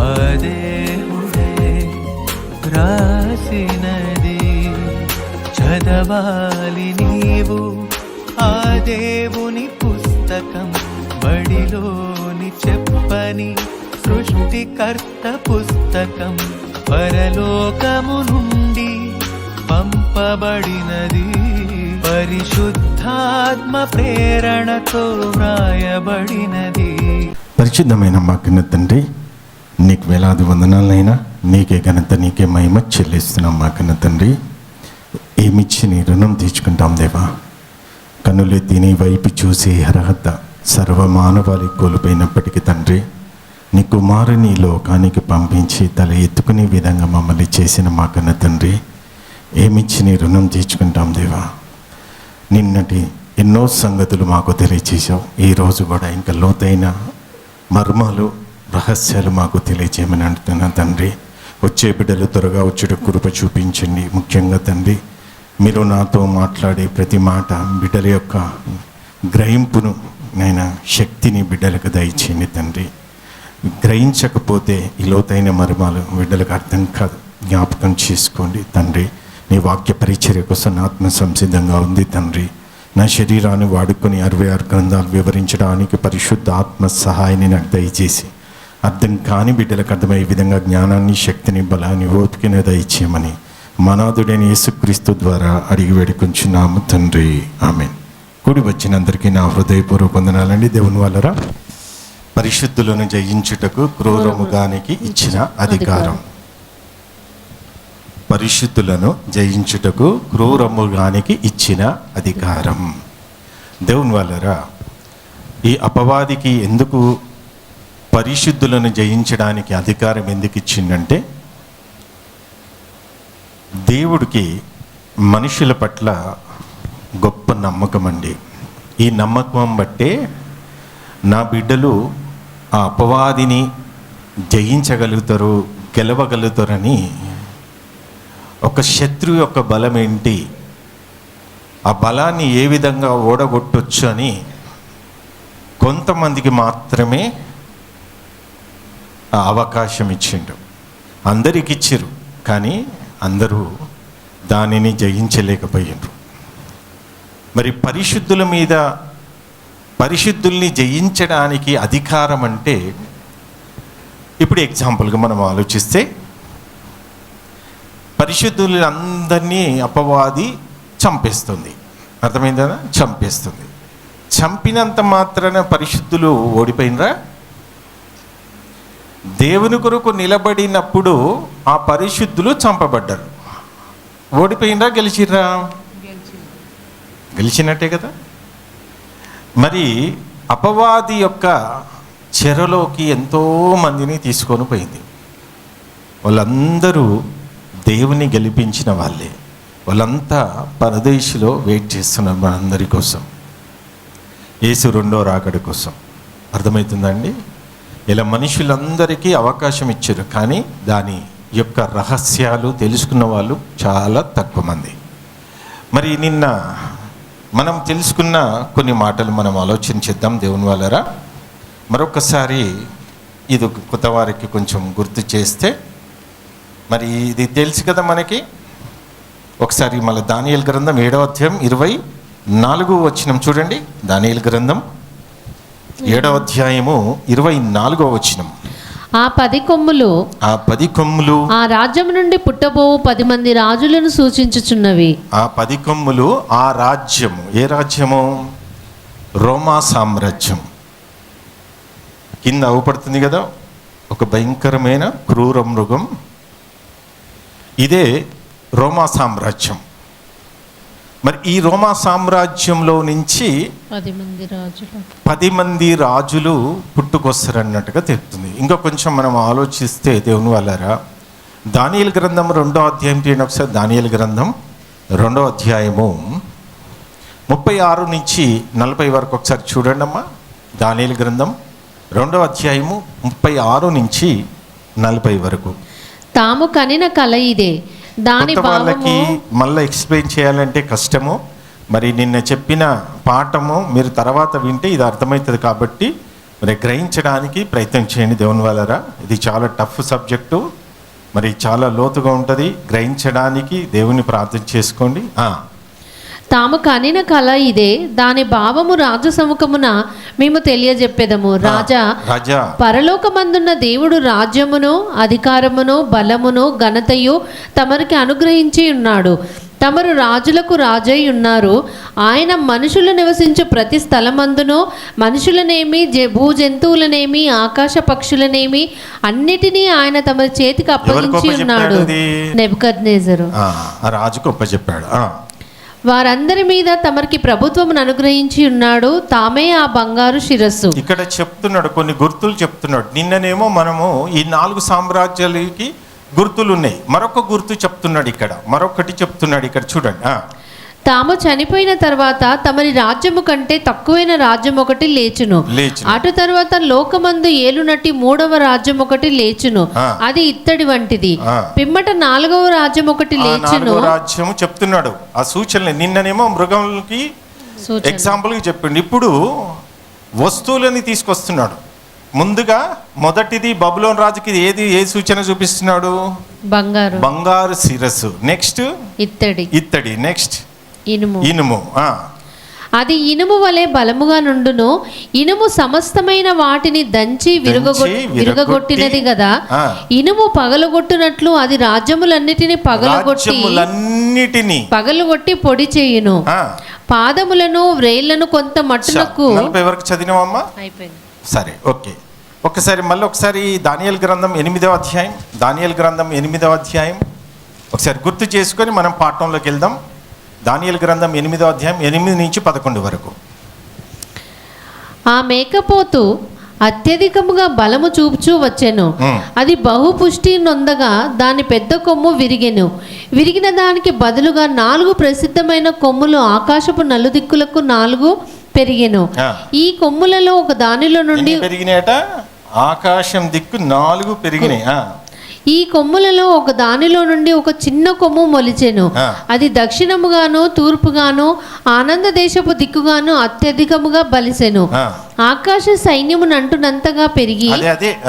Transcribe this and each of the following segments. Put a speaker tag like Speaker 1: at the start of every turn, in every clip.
Speaker 1: ఆ దేవుడే రాసినది చదవాలి నీవు ఆ దేవుని పుస్తకం, బడిలోని చెప్పని సృష్టికర్త పుస్తకం, పరలోకము నుండి పంపబడినది, పరిశుద్ధాత్మ ప్రేరణతో వ్రాయబడినది.
Speaker 2: పరిశుద్ధమైన మా కన్న తండ్రి, నీకు వేలాది వందనాలైనా, నీకే ఘనత, నీకే మహిమ చెల్లిస్తున్నాం మా కన్న తండ్రి. ఏమిచ్చి నీ రుణం తీర్చుకుంటాం దేవా. కన్నులెత్తి నీ వైపు చూసే అర్హత సర్వమానవాళి కోల్పోయినప్పటికీ తండ్రి, నీ కుమారుని లోకానికి పంపించి తల ఎత్తుకునే విధంగా మమ్మల్ని చేసిన మా కన్న తండ్రి, ఏమిచ్చి నీ రుణం తీర్చుకుంటాం దేవా. నిన్నటి ఎన్నో సంగతులు మాకు తెలియచేసావు. ఈరోజు కూడా ఇంకా లోతైన మర్మాలు, రహస్యాలు మాకు తెలియచేయమని అంటున్నాను తండ్రి. వచ్చే బిడ్డలు త్వరగా వచ్చేట కృప చూపించండి. ముఖ్యంగా తండ్రి, మీరు నాతో మాట్లాడే ప్రతి మాట బిడ్డల యొక్క గ్రహింపును, నైనా శక్తిని బిడ్డలకు దయచేయండి తండ్రి. గ్రహించకపోతే ఈ లోతైన మర్మాలు బిడ్డలకు అర్థం కాదు. జ్ఞాపకం చేసుకోండి తండ్రి. నీ వాక్య పరిచర్య కోసం నా ఆత్మ సంసిద్ధంగా ఉంది తండ్రి. నా శరీరాన్ని వాడుకొని 66 గ్రంథాలు వివరించడానికి పరిశుద్ధ ఆత్మ సహాయాన్ని నాకు దయచేసి అర్థం కాని బిడ్డలకు అర్థమయ్యే విధంగా జ్ఞానాన్ని, శక్తిని, బలాన్ని, ఓపికని దయచేయమని మనాథుడైన యేసుక్రీస్తు ద్వారా అడిగి వేడుకొంచున్నాము తండ్రి. ఆమేన్. కూడి వచ్చినందరికీ నా హృదయపూర్వక వందనాలండి. దేవుని వల్లరా పరిశుద్ధులను జయించుటకు క్రూరముగానికి ఇచ్చిన అధికారం. పరిశుద్ధులను జయించుటకు క్రూరముగానికి ఇచ్చిన అధికారం. దేవుని వల్లరా ఈ అపవాదికి ఎందుకు పరిశుద్ధులను జయించడానికి అధికారం ఎందుకు ఇచ్చిందంటే, దేవుడికి మనుషుల పట్ల గొప్ప నమ్మకం అండి. ఈ నమ్మకం బట్టే నా బిడ్డలు ఆ అపవాదిని జయించగలుగుతారు, గెలవగలుగుతారని, ఒక శత్రువు యొక్క బలం ఏంటి, ఆ బలాన్ని ఏ విధంగా ఓడగొట్టొచ్చు అని కొంతమందికి మాత్రమే ఆ అవకాశం ఇచ్చిండు. అందరికి ఇచ్చిరు, కానీ అందరూ దానిని జయించలేకపోయినారు. మరి పరిశుద్ధుల మీద, పరిశుద్ధుల్ని జయించడానికి అధికారం అంటే, ఇప్పుడు ఎగ్జాంపుల్గా మనం ఆలోచిస్తే, పరిశుద్ధులందరినీ అపవాది చంపేస్తుంది. అర్థమైందా? చంపేస్తుంది. చంపినంత మాత్రాన పరిశుద్ధులు ఓడిపోయినరా? దేవుని కొరకు నిలబడినప్పుడు ఆ పరిశుద్ధులు చంపబడ్డారు. ఓడిపోయినరా? గెలిచిర్రా? గెలిచినట్టే కదా. మరి అపవాది యొక్క చెరలోకి ఎంతో మందిని తీసుకొని పోయింది. వాళ్ళందరూ దేవుని గెలిపించిన వాళ్ళే. వాళ్ళంతా పరదేశిలో వెయిట్ చేస్తున్నారు మనందరి కోసం, యేసు రెండో రాకడ కోసం. అర్థమవుతుందండి? ఇలా మనుషులందరికీ అవకాశం ఇచ్చారు, కానీ దాని యొక్క రహస్యాలు తెలుసుకున్న వాళ్ళు చాలా తక్కువ మంది. మరి నిన్న మనం తెలుసుకున్న కొన్ని మాటలు మనం ఆలోచన చేద్దాం దేవుని వాళ్ళరా. మరొకసారి ఇది కొత్త వారికి కొంచెం గుర్తు చేస్తే, మరి ఇది తెలుసు కదా మనకి. ఒకసారి మళ్ళీ దానియేలు గ్రంథం 7వ అధ్యాయం 24వ వచనం చూడండి. దానియేలు గ్రంథం 7వ అధ్యాయము 24వ వచనం.
Speaker 3: ఆ 10 కొమ్ములు,
Speaker 2: ఆ 10 కొమ్ములు
Speaker 3: ఆ రాజ్యం నుండి పుట్టబోవు 10 మంది రాజులను సూచించుచున్నవి.
Speaker 2: ఆ 10 కొమ్ములు ఆ రాజ్యము. ఏ రాజ్యము? రోమా సామ్రాజ్యం. కింద అవపడుతుంది కదా ఒక భయంకరమైన క్రూర మృగం. ఇదే రోమా సామ్రాజ్యం. మరి ఈ రోమా సామ్రాజ్యంలో నుంచి 10 మంది రాజులు పుట్టుకొస్తారన్నట్టుగా తెలుపుతుంది. ఇంకా కొంచెం మనం ఆలోచిస్తే దేవుని వాళ్ళరా, దానియేలు గ్రంథం 2వ అధ్యాయం తీయండి ఒకసారి. దానియేలు గ్రంథం 2వ అధ్యాయము 36 నుంచి 40 వరకు ఒకసారి చూడండి అమ్మా. దానియేలు గ్రంథం 2వ అధ్యాయము 36 నుంచి 40 వరకు.
Speaker 3: తాము కనిన కల ఇదే, దాని
Speaker 2: వాళ్ళకి మళ్ళీ ఎక్స్ప్లెయిన్ చేయాలంటే కష్టము. మరి నిన్న చెప్పిన పాఠము మీరు తర్వాత వింటే ఇది అర్థమవుతుంది. కాబట్టి మరి గ్రహించడానికి ప్రయత్నం చేయండి దేవుని వాళ్ళరా. ఇది చాలా టఫ్ సబ్జెక్టు, మరి చాలా లోతుగా ఉంటుంది. గ్రహించడానికి దేవుని ప్రార్థన చేసుకోండి.
Speaker 3: తాము కనిన కల ఇదే, దాని భావము రాజు సముఖమున మేము తెలియజెప్పెదము. రాజా, పరలోకమందున్న దేవుడు రాజ్యమును అధికారమును బలమును ఘనతయు తమరికి అనుగ్రహించి ఉన్నాడు. తమరు రాజులకు రాజై ఉన్నారు. ఆయన మనుషులు నివసించే ప్రతి స్థలమందును మనుషులనేమి భూజంతువులనేమి ఆకాశ పక్షులనేమి అన్నిటినీ ఆయన తమ చేతికి అప్పగించి ఉన్నాడు. నెబుకద్నెజరు
Speaker 2: రాజుకు అప్పచెప్పాడు.
Speaker 3: వారందరి మీద తమరికి ప్రభుత్వమును అనుగ్రహించి ఉన్నాడు. తామే ఆ బంగారు శిరస్సు.
Speaker 2: ఇక్కడ చెప్తున్నాడు, కొన్ని గుర్తులు చెప్తున్నాడు. నిన్ననేమో మనము ఈ 4 సామ్రాజ్యాలకి గుర్తులు ఉన్నాయి. మరొక గుర్తు చెప్తున్నాడు ఇక్కడ, మరొకటి చెప్తున్నాడు ఇక్కడ చూడండి.
Speaker 3: తాము చనిపోయిన తర్వాత తమరి రాజ్యము కంటే తక్కువైన రాజ్యం ఒకటి లేచును. అటు తర్వాత లోకమందు ఏలునట్టి 3వ రాజ్యం ఒకటి లేచును. అది ఇత్తడి వంటిది. పిమ్మట 4వ రాజ్యం ఒకటి లేచును.
Speaker 2: రాజ్యము చెప్తున్నాడు ఆ సూచనలు. నిన్ననేమో మృగంకి ఎగ్జాంపుల్ గా చెప్పిండు. ఇప్పుడు వస్తువులని తీసుకొస్తున్నాడు. ముందుగా మొదటిది బబులోన్ రాజుకి ఏ సూచన చూపిస్తున్నాడు? బంగారు శిరస్సు. నెక్స్ట్ ఇత్తడి. నెక్స్ట్ ఇనుము.
Speaker 3: అది ఇనుము వలె బలముగా నుండును. ఇనుము సమస్తమైన వాటిని దంచి విరగొట్టినది కదా. ఇనుము పగలగొట్టునట్లు అది రాజ్యములన్నిటిని పగలగొట్టి పొడి చేయును. పాదములను వ్రేళ్లను కొంత మట్టునకు.
Speaker 2: చదివినావమ్మా? అయిపోయింది. సరే, ఓకే. ఒకసారి దానియేలు గ్రంథం 8వ అధ్యాయం, దానియేలు గ్రంథం 8వ అధ్యాయం ఒకసారి గుర్తు చేసుకొని మనం పాఠంలోకి వెళ్దాం. దానియేలు గ్రంథం 8వ అధ్యాయం 8 నుంచి 11 వరకు.
Speaker 3: ఆ మేకపోతు అత్యధికముగా బలము చూపుచూ వచ్చెను. అది బహుపుష్టి నొందగా దాని పెద్ద కొమ్ము విరిగిన దానికి బదులుగా 4 ప్రసిద్ధమైన కొమ్ములు ఆకాశపు నలుదిక్కులకు 4 పెరిగెను. ఈ కొమ్ములలో ఒక దానిలో నుండి
Speaker 2: పెరిగినాయట. ఆకాశం దిక్కు 4 పెరిగినాయి.
Speaker 3: ఈ కొమ్ములలో ఒక దానిలో నుండి ఒక చిన్న కొమ్ము మొలిచెను. అది దక్షిణముగాను తూర్పుగాను ఆనంద దేశపు దిక్కుగాను అత్యధికముగా బలిసెను. ఆకాశ సైన్యము నంటునంతగా పెరిగి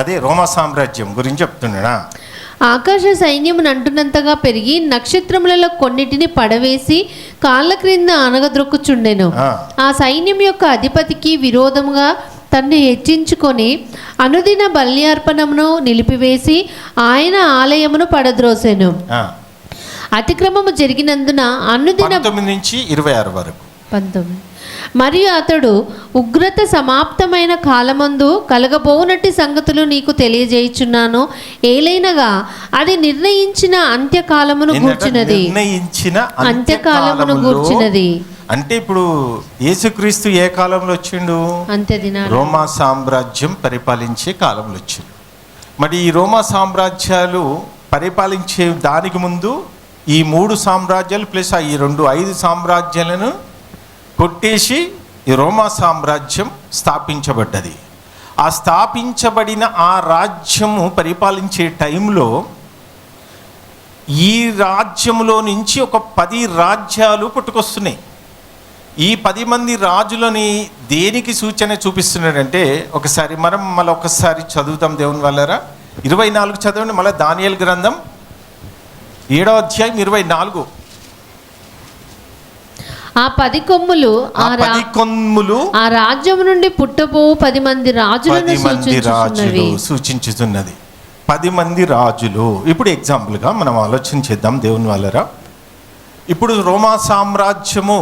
Speaker 2: అదే రోమా సామ్రాజ్యం గురించి చెప్తున్నాడా.
Speaker 3: ఆకాశ సైన్యము నంటునంతగా పెరిగి నక్షత్రములలో కొన్నిటిని పడవేసి కాళ్ళ క్రింద అనగద్రొక్కుచుండెను. ఆ సైన్యం యొక్క అధిపతికి విరోధముగా తన్ను హెచ్చించుకొని అనుదిన బల్యార్పణమును నిలిపివేసి ఆయన ఆలయమును పడద్రోసెను. అతిక్రమము జరిగినందున అనుదిన
Speaker 2: 19 నుంచి 26 వరకు
Speaker 3: 19. మరియు అతడు ఉగ్రత సమాప్తమైన కాలమందు కలగబోనట్టి సంగతులు నీకు తెలియజేయుచున్నాను. ఏలైనగా అది నిర్ణయించిన అంత్యకాలమును గూర్చినది. అంత్యకాలమును గూర్చినది
Speaker 2: అంటే ఇప్పుడు యేసుక్రీస్తు ఏ కాలంలో వచ్చిండు? రోమా సామ్రాజ్యం పరిపాలించే కాలంలో వచ్చిండు. మరి ఈ రోమా సామ్రాజ్యాలు పరిపాలించే దానికి ముందు ఈ 3 సామ్రాజ్యాలు ప్లస్ ఈ 5 సామ్రాజ్యాలను కొట్టేసి ఈ రోమా సామ్రాజ్యం స్థాపించబడ్డది. ఆ స్థాపించబడిన ఆ రాజ్యము పరిపాలించే టైంలో ఈ రాజ్యంలో నుంచి ఒక 10 రాజ్యాలు పుట్టుకొస్తున్నాయి. ఈ 10 మంది రాజులని దేనికి సూచన చూపిస్తున్నాడంటే ఒకసారి మనం ఒకసారి చదువుతాం దేవుని వాళ్ళరా. 24 చదవండి మళ్ళీ. దానియేలు గ్రంథం 7వ అధ్యాయం 24.
Speaker 3: ఆ 10 కొమ్ములు ఆ రాజ్యం నుండి పుట్టబోవు 10 మంది రాజులను
Speaker 2: సూచించుతున్నది. 10 మంది రాజులు. ఇప్పుడు ఎగ్జాంపుల్గా మనం ఆలోచన చేద్దాం దేవుని వాళ్ళరా. ఇప్పుడు రోమా సామ్రాజ్యము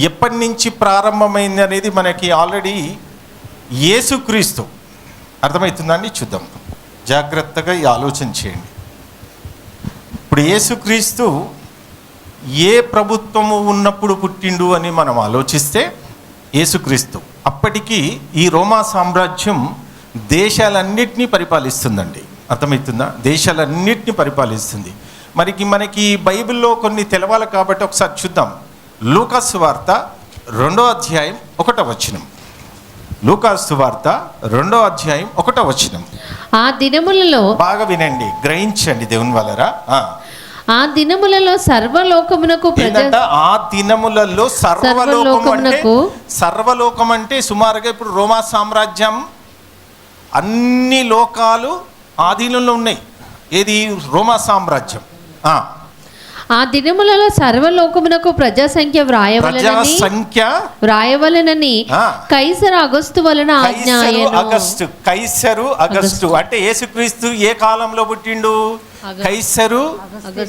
Speaker 2: ఎప్పటి నుంచి ప్రారంభమైంది అనేది మనకి ఆల్రెడీ యేసుక్రీస్తు అర్థమవుతుందండి. చూద్దాం జాగ్రత్తగా ఈ ఆలోచన చేయండి. ఇప్పుడు యేసుక్రీస్తు ఏ ప్రభుత్వము ఉన్నప్పుడు పుట్టిండు అని మనం ఆలోచిస్తే యేసుక్రీస్తు అప్పటికి ఈ రోమా సామ్రాజ్యం దేశాలన్నిటినీ పరిపాలిస్తుందండి. అర్థమవుతుందా? దేశాలన్నిటినీ పరిపాలిస్తుంది. మనకి బైబిల్లో కొన్ని తెలవాలి కాబట్టి ఒకసారి చూద్దాం. లూకాసు వార్త 2వ అధ్యాయం 1వ వచనం. లూకాసు వార్త 2వ అధ్యాయం 1వ వచనం.
Speaker 3: ఆ దినములలో
Speaker 2: బాగా వినండి, గ్రహించండి దేవుని వాళ్ళరా.
Speaker 3: ఆ దినములలో సర్వలోకమునకు
Speaker 2: ఏంటంట? ఆ దినములలో సర్వలోకం అంటే సుమారుగా ఇప్పుడు రోమా సామ్రాజ్యం అన్ని లోకాలు ఆధీనంలో ఉన్నాయి. ఏది? రోమా సామ్రాజ్యం.
Speaker 3: ఆ దినములలో సర్వలోకమునకు ప్రజా సంఖ్య వ్రాయవలెనని కైసరు అగస్తు వలన ఆజ్ఞ అయ్యెను.
Speaker 2: కైసరు అగస్టు అంటే యేసుక్రీస్తు ఏ కాలంలో పుట్టిండు? కైసరు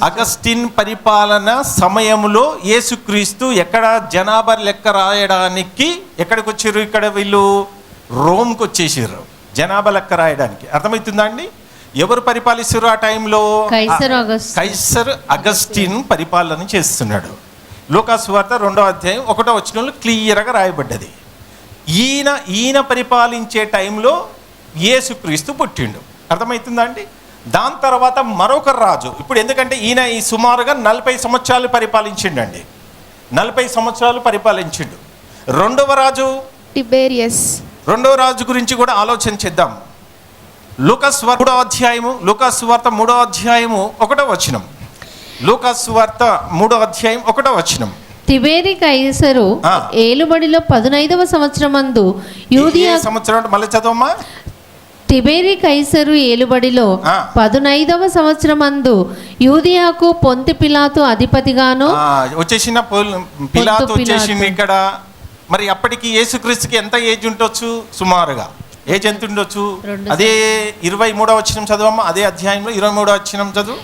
Speaker 2: అగస్టిన్ పరిపాలన సమయంలో యేసుక్రీస్తు ఎక్కడ జనాభా లెక్క రాయడానికి ఎక్కడికి వచ్చారు? ఇక్కడ వీళ్ళు రోమ్కి వచ్చేసారు జనాభా లెక్క రాయడానికి. అర్థమవుతుందా అండి? ఎవరు పరిపాలిస్తారు ఆ టైంలో? కైసర్ అగస్టిన్ పరిపాలన చేస్తున్నాడు. లూకా సువార్త 2వ అధ్యాయం 1వ వచనంలో క్లియర్గా రాయబడ్డది. ఈయన పరిపాలించే టైంలో యేసుక్రీస్తు పుట్టిండు. అర్థమవుతుందా అండి? దాని తర్వాత మరొక రాజు, ఇప్పుడు ఎందుకంటే ఈయన ఈ సుమారుగా 40 సంవత్సరాలు పరిపాలించిండండి. 40 సంవత్సరాలు పరిపాలించిండు. రెండవ రాజు
Speaker 4: టిబేరియస్.
Speaker 2: రెండవ రాజు గురించి కూడా ఆలోచన చేద్దాం. లూకాసు వార్త 3వ అధ్యాయము 1వ వచనం. లూకాసు వార్త 3వ అధ్యాయం 1వ వచనం.
Speaker 3: తిబేరి కైసరు ఏలుబడిలో 15వ సంవత్సరమందు యూదియా
Speaker 2: సంవత్సరం మళ్ళీ చదవమ్మా.
Speaker 3: తిబేరి కైసరు ఏలుబడిలో 15వ సంవత్సరమందు యూదియాకు పొంతి పిలాతు అధిపతిగాను
Speaker 2: వచ్చేసిన పిలాతు వచ్చేసింది ఇక్కడ. మరి అప్పటికి యేసుక్రీస్తుకి ఎంత ఏజ్ ఉండొచ్చు? సుమారుగా ఏజ్ ఎంత ఉండొచ్చు? అదే 23వ వచనం చదవమ్మా. అదే అధ్యాయంలో 23వ వచనం చదువు.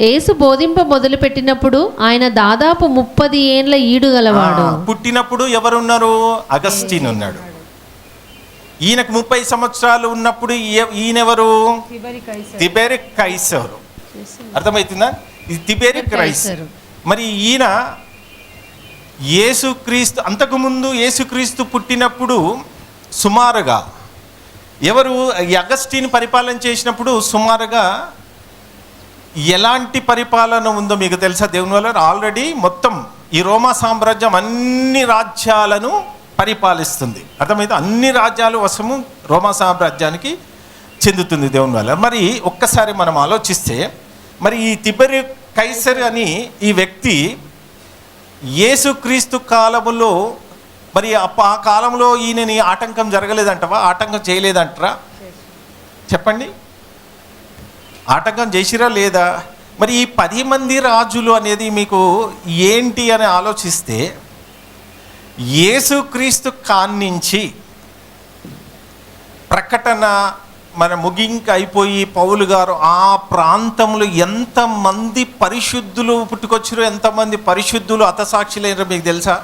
Speaker 3: యేసు బోధింప మొదలు పెట్టినప్పుడు ఆయన దాదాపు 30 ఏండ్ల ఈడు గలవాడు.
Speaker 2: పుట్టినప్పుడు ఎవరున్నారు? అగస్టిన్ ఉన్నాడు. ఈయనకు 30 సంవత్సరాలు ఉన్నప్పుడు ఈయనెవరు? తిబెరి కైసరు. అర్థమవుతుందా? ఇది తిబెరి కైసరు. మరి ఈయన యేసుక్రీస్తు అంతకుముందు యేసుక్రీస్తు పుట్టినప్పుడు సుమారుగా ఎవరు అగస్టిన్ పరిపాలన చేసినప్పుడు సుమారుగా ఎలాంటి పరిపాలన ఉందో మీకు తెలుసా? దేవుని వల్ల ఆల్రెడీ మొత్తం ఈ రోమా సామ్రాజ్యం అన్ని రాజ్యాలను పరిపాలిస్తుంది. అర్థమైతే అన్ని రాజ్యాలు వశము రోమా సామ్రాజ్యానికి చెందుతుంది దేవుని వల్ల. మరి ఒక్కసారి మనం ఆలోచిస్తే మరి ఈ తిబెరి కైసర్ అని ఈ వ్యక్తి యేసుక్రీస్తు కాలములో మరి ఆ కాలంలో ఈయనని ఆటంకం జరగలేదంటవా? ఆటంకం చేయలేదంటరా? చెప్పండి, ఆటంకం చేసిరా లేదా? మరి ఈ 10 మంది రాజులు అనేది మీకు ఏంటి అని ఆలోచిస్తే యేసుక్రీస్తు కాన్నించి ప్రకటన మన ముగింక అయిపోయి పౌలు గారు ఆ ప్రాంతంలో ఎంతమంది పరిశుద్ధులు పుట్టుకొచ్చారో, ఎంతమంది పరిశుద్ధులు హతసాక్షులైనారో మీకు తెలుసా?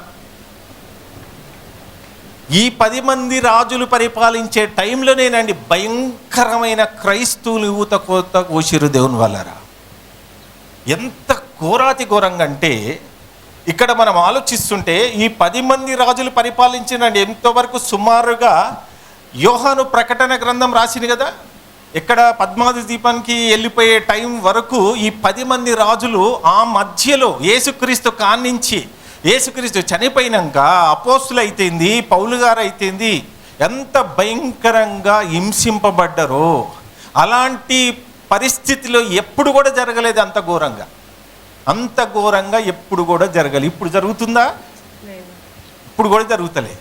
Speaker 2: ఈ 10 మంది రాజులు పరిపాలించే టైంలోనేనండి భయంకరమైన క్రైస్తవులు ఊత కోత కోసిరు దేవుని వల్లరా. ఎంత ఘోరాతి ఘోరంగా అంటే ఇక్కడ మనం ఆలోచిస్తుంటే ఈ 10 మంది రాజులు పరిపాలించినండి ఎంతవరకు సుమారుగా యోహాను ప్రకటన గ్రంథం రాసింది కదా, ఇక్కడ పద్మావతి దీపానికి వెళ్ళిపోయే టైం వరకు ఈ 10 మంది రాజులు ఆ మధ్యలో యేసుక్రీస్తు కాన్నించి యేసుక్రీస్తు చనిపోయినాక అపోస్తులు అయితేంది, పౌలు గారు అయితేంది ఎంత భయంకరంగా హింసింపబడ్డారో అలాంటి పరిస్థితిలో ఎప్పుడు కూడా జరగలేదు. అంత ఘోరంగా ఎప్పుడు కూడా జరగలేదు. ఇప్పుడు జరుగుతుందా? ఇప్పుడు కూడా జరుగుతలే.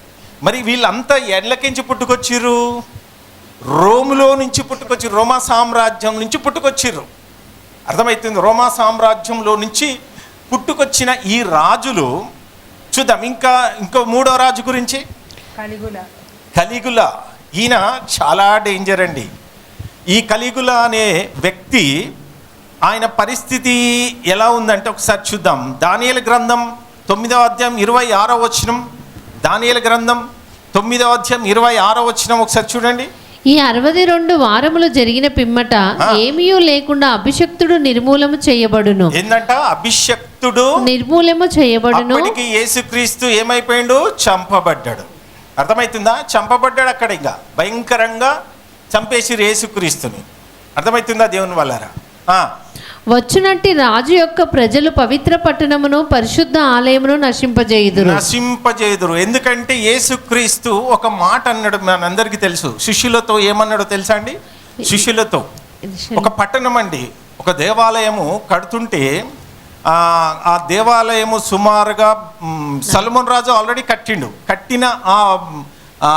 Speaker 2: మరి వీళ్ళంతా ఎడ్లకించి పుట్టుకొచ్చిర్రు? రోములో నుంచి పుట్టుకొచ్చిర్రు, రోమా సామ్రాజ్యం నుంచి పుట్టుకొచ్చిర్రు. అర్థమవుతుంది? రోమా సామ్రాజ్యంలో నుంచి పుట్టుకొచ్చిన ఈ రాజులు చూద్దాం. ఇంకో 3వ రాజు గురించి కలిగుల. ఈయన చాలా డేంజర్ అండి. ఈ కలిగుల అనే వ్యక్తి ఆయన పరిస్థితి ఎలా ఉందంటే ఒకసారి చూద్దాం. దానియేలు గ్రంథం 9వ అధ్యాయం 26వ వచనం. దానియేలు గ్రంథం 9వ అధ్యాయం 26వ వచనం ఒకసారి చూడండి.
Speaker 3: ఈ 62 వారములు జరిగిన పిమ్మట ఏమీయూ లేకుండా అభిషక్తుడు నిర్మూలము చేయబడును.
Speaker 2: ఏందంట? అభిషక్తుడు
Speaker 3: నిర్మూలము చేయబడును.
Speaker 2: అప్పటికి యేసుక్రీస్తు ఏమైపోయిండు? చంపబడ్డాడు. అర్థమవుతుందా? చంపబడ్డాడు. అక్కడ ఇంకా భయంకరంగా చంపేసిరు యేసుక్రీస్తుని. అర్థమవుతుందా దేవుని వల్లరా?
Speaker 3: వచ్చునట్టి రాజు యొక్క ప్రజలు పవిత్ర పట్టణమును పరిశుద్ధ ఆలయమును నశింపజేయుదురు. ఎందుకంటే యేసుక్రీస్తు ఒక మాట అన్నాడు, మనందరికీ తెలుసు. శిష్యులతో ఏమన్నాడో తెలుసా అండి? శిష్యులతో ఒక పట్టణం అండి,
Speaker 2: ఒక దేవాలయము కడుతుంటే ఆ దేవాలయము సుమారుగా సొలొమోను రాజు ఆల్రెడీ కట్టిన ఆ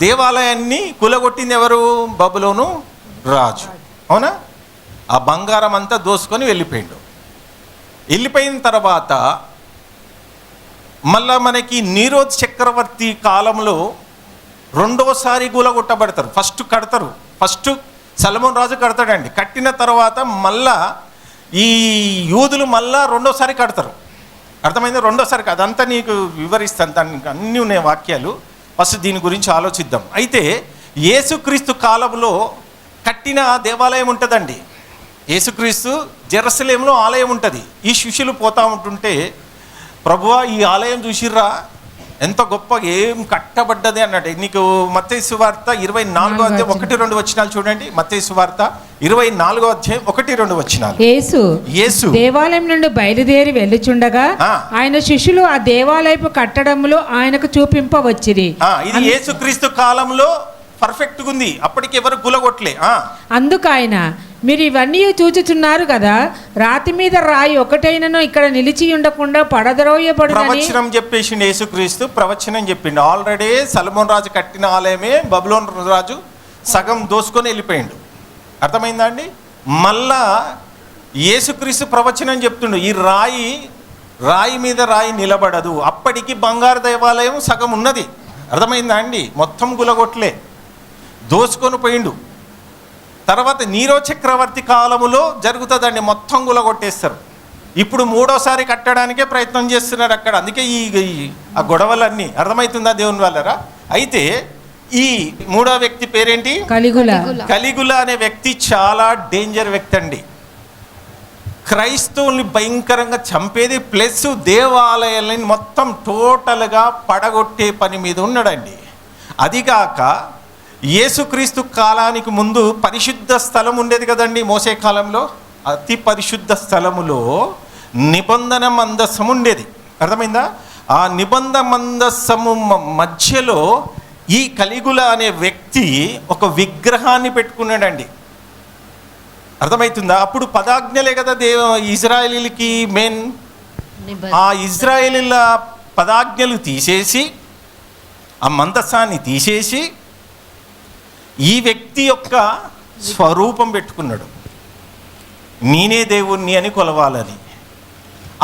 Speaker 2: దేవాలయాన్ని కూలగొట్టింది ఎవరు? బబులోను రాజు. అవునా? ఆ బంగారం అంతా దోసుకొని వెళ్ళిపోయిన తర్వాత మళ్ళా మనకి నీరోద్ చక్రవర్తి కాలంలో రెండోసారి కూలగొట్టబడతారు. ఫస్ట్ సొలొమోను రాజు కడతాడండి. కట్టిన తర్వాత మళ్ళా ఈ యూదులు మళ్ళా రెండోసారి కడతారు. అర్థమైంది? రెండోసారి అదంతా నీకు వివరిస్తాను, దానికి అన్నీ ఉన్నాయి వాక్యాలు. ఫస్ట్ దీని గురించి ఆలోచిద్దాం. అయితే యేసుక్రీస్తు కాలంలో కట్టిన దేవాలయం ఉంటుందండి. యేసుక్రీస్తు జెరూసలేంలో ఆలయం ఉంటుంది. ఈ శిష్యులు పోతూ ఉంటుంటే, ప్రభువా ఈ ఆలయం చూసిర్రా, ఎంత గొప్ప, ఏం కట్టబడ్డది అన్నాడు. నీకు మత్తయి సువార్త 24వ అధ్యాయం 1-2 వచనాలు చూడండి. మత్తయి సువార్త 24వ అధ్యాయం 1-2 వచనాలు. యేసు
Speaker 4: దేవాలయం నుండి బయలుదేరి వెళ్ళుచుండగా ఆయన శిష్యులు ఆ దేవాలయపు కట్టడంలో ఆయనకు చూపింపవచ్చిరి.
Speaker 2: ఇది యేసుక్రీస్తు కాలంలో పర్ఫెక్ట్గా ఉంది. అప్పటికి ఎవరు కూలగొట్టలే.
Speaker 4: అందుకు ఆయన, మీరు ఇవన్నీ చూచుచున్నారు కదా, రాతి మీద రాయి ఒకటైనను ఇక్కడ నిలిచి ఉండకుండా పడద్రోయబడును.
Speaker 2: ప్రవచనం చెప్పేసిండు యేసుక్రీస్తు. ప్రవచనం చెప్పిండు. ఆల్రెడీ సొలొమోను రాజు కట్టిన ఆలయమే బబులోను రాజు సగం దోసుకొని వెళ్ళిపోయిండు. అర్థమైందా అండి? మళ్ళా యేసుక్రీస్తు ప్రవచనం చెప్తుండు, ఈ రాయి మీద రాయి నిలబడదు. అప్పటికి బంగారు దేవాలయం సగం ఉన్నది. అర్థమైందా అండి? మొత్తం గులగొట్లే, దోసుకొని పోయిండు. తర్వాత నీరో చక్రవర్తి కాలములో జరుగుతుందండి, మొత్తం గులగొట్టేస్తారు. ఇప్పుడు మూడోసారి కట్టడానికే ప్రయత్నం చేస్తున్నారు అక్కడ. అందుకే ఆ గొడవలన్నీ. అర్థమవుతుందా దేవుని వాళ్ళరా? అయితే ఈ మూడో వ్యక్తి పేరేంటి? కలిగుల అనే వ్యక్తి చాలా డేంజర్ వ్యక్తి అండి. క్రైస్తవుల్ని భయంకరంగా చంపేది, ప్లస్ దేవాలయాలని మొత్తం టోటల్గా పడగొట్టే పని మీద ఉన్నాడండి. అదిగాక యేసుక్రీస్తు కాలానికి ముందు పరిశుద్ధ స్థలం ఉండేది కదండి. మోసే కాలంలో అతి పరిశుద్ధ స్థలములో నిబంధన మందస్సము ఉండేది. అర్థమైందా? ఆ నిబంధన మందస్సము మధ్యలో ఈ కలిగుల అనే వ్యక్తి ఒక విగ్రహాన్ని పెట్టుకున్నాడండి. అర్థమవుతుందా? అప్పుడు 10 ఆజ్ఞలే కదా ఇజ్రాయేలీలకి మెయిన్. ఆ ఇజ్రాయేలీల 10 ఆజ్ఞలు తీసేసి, ఆ మందస్సాన్ని తీసేసి ఈ వ్యక్తి యొక్క స్వరూపం పెట్టుకున్నాడు. నేనే దేవుణ్ణి అని కొలవాలని.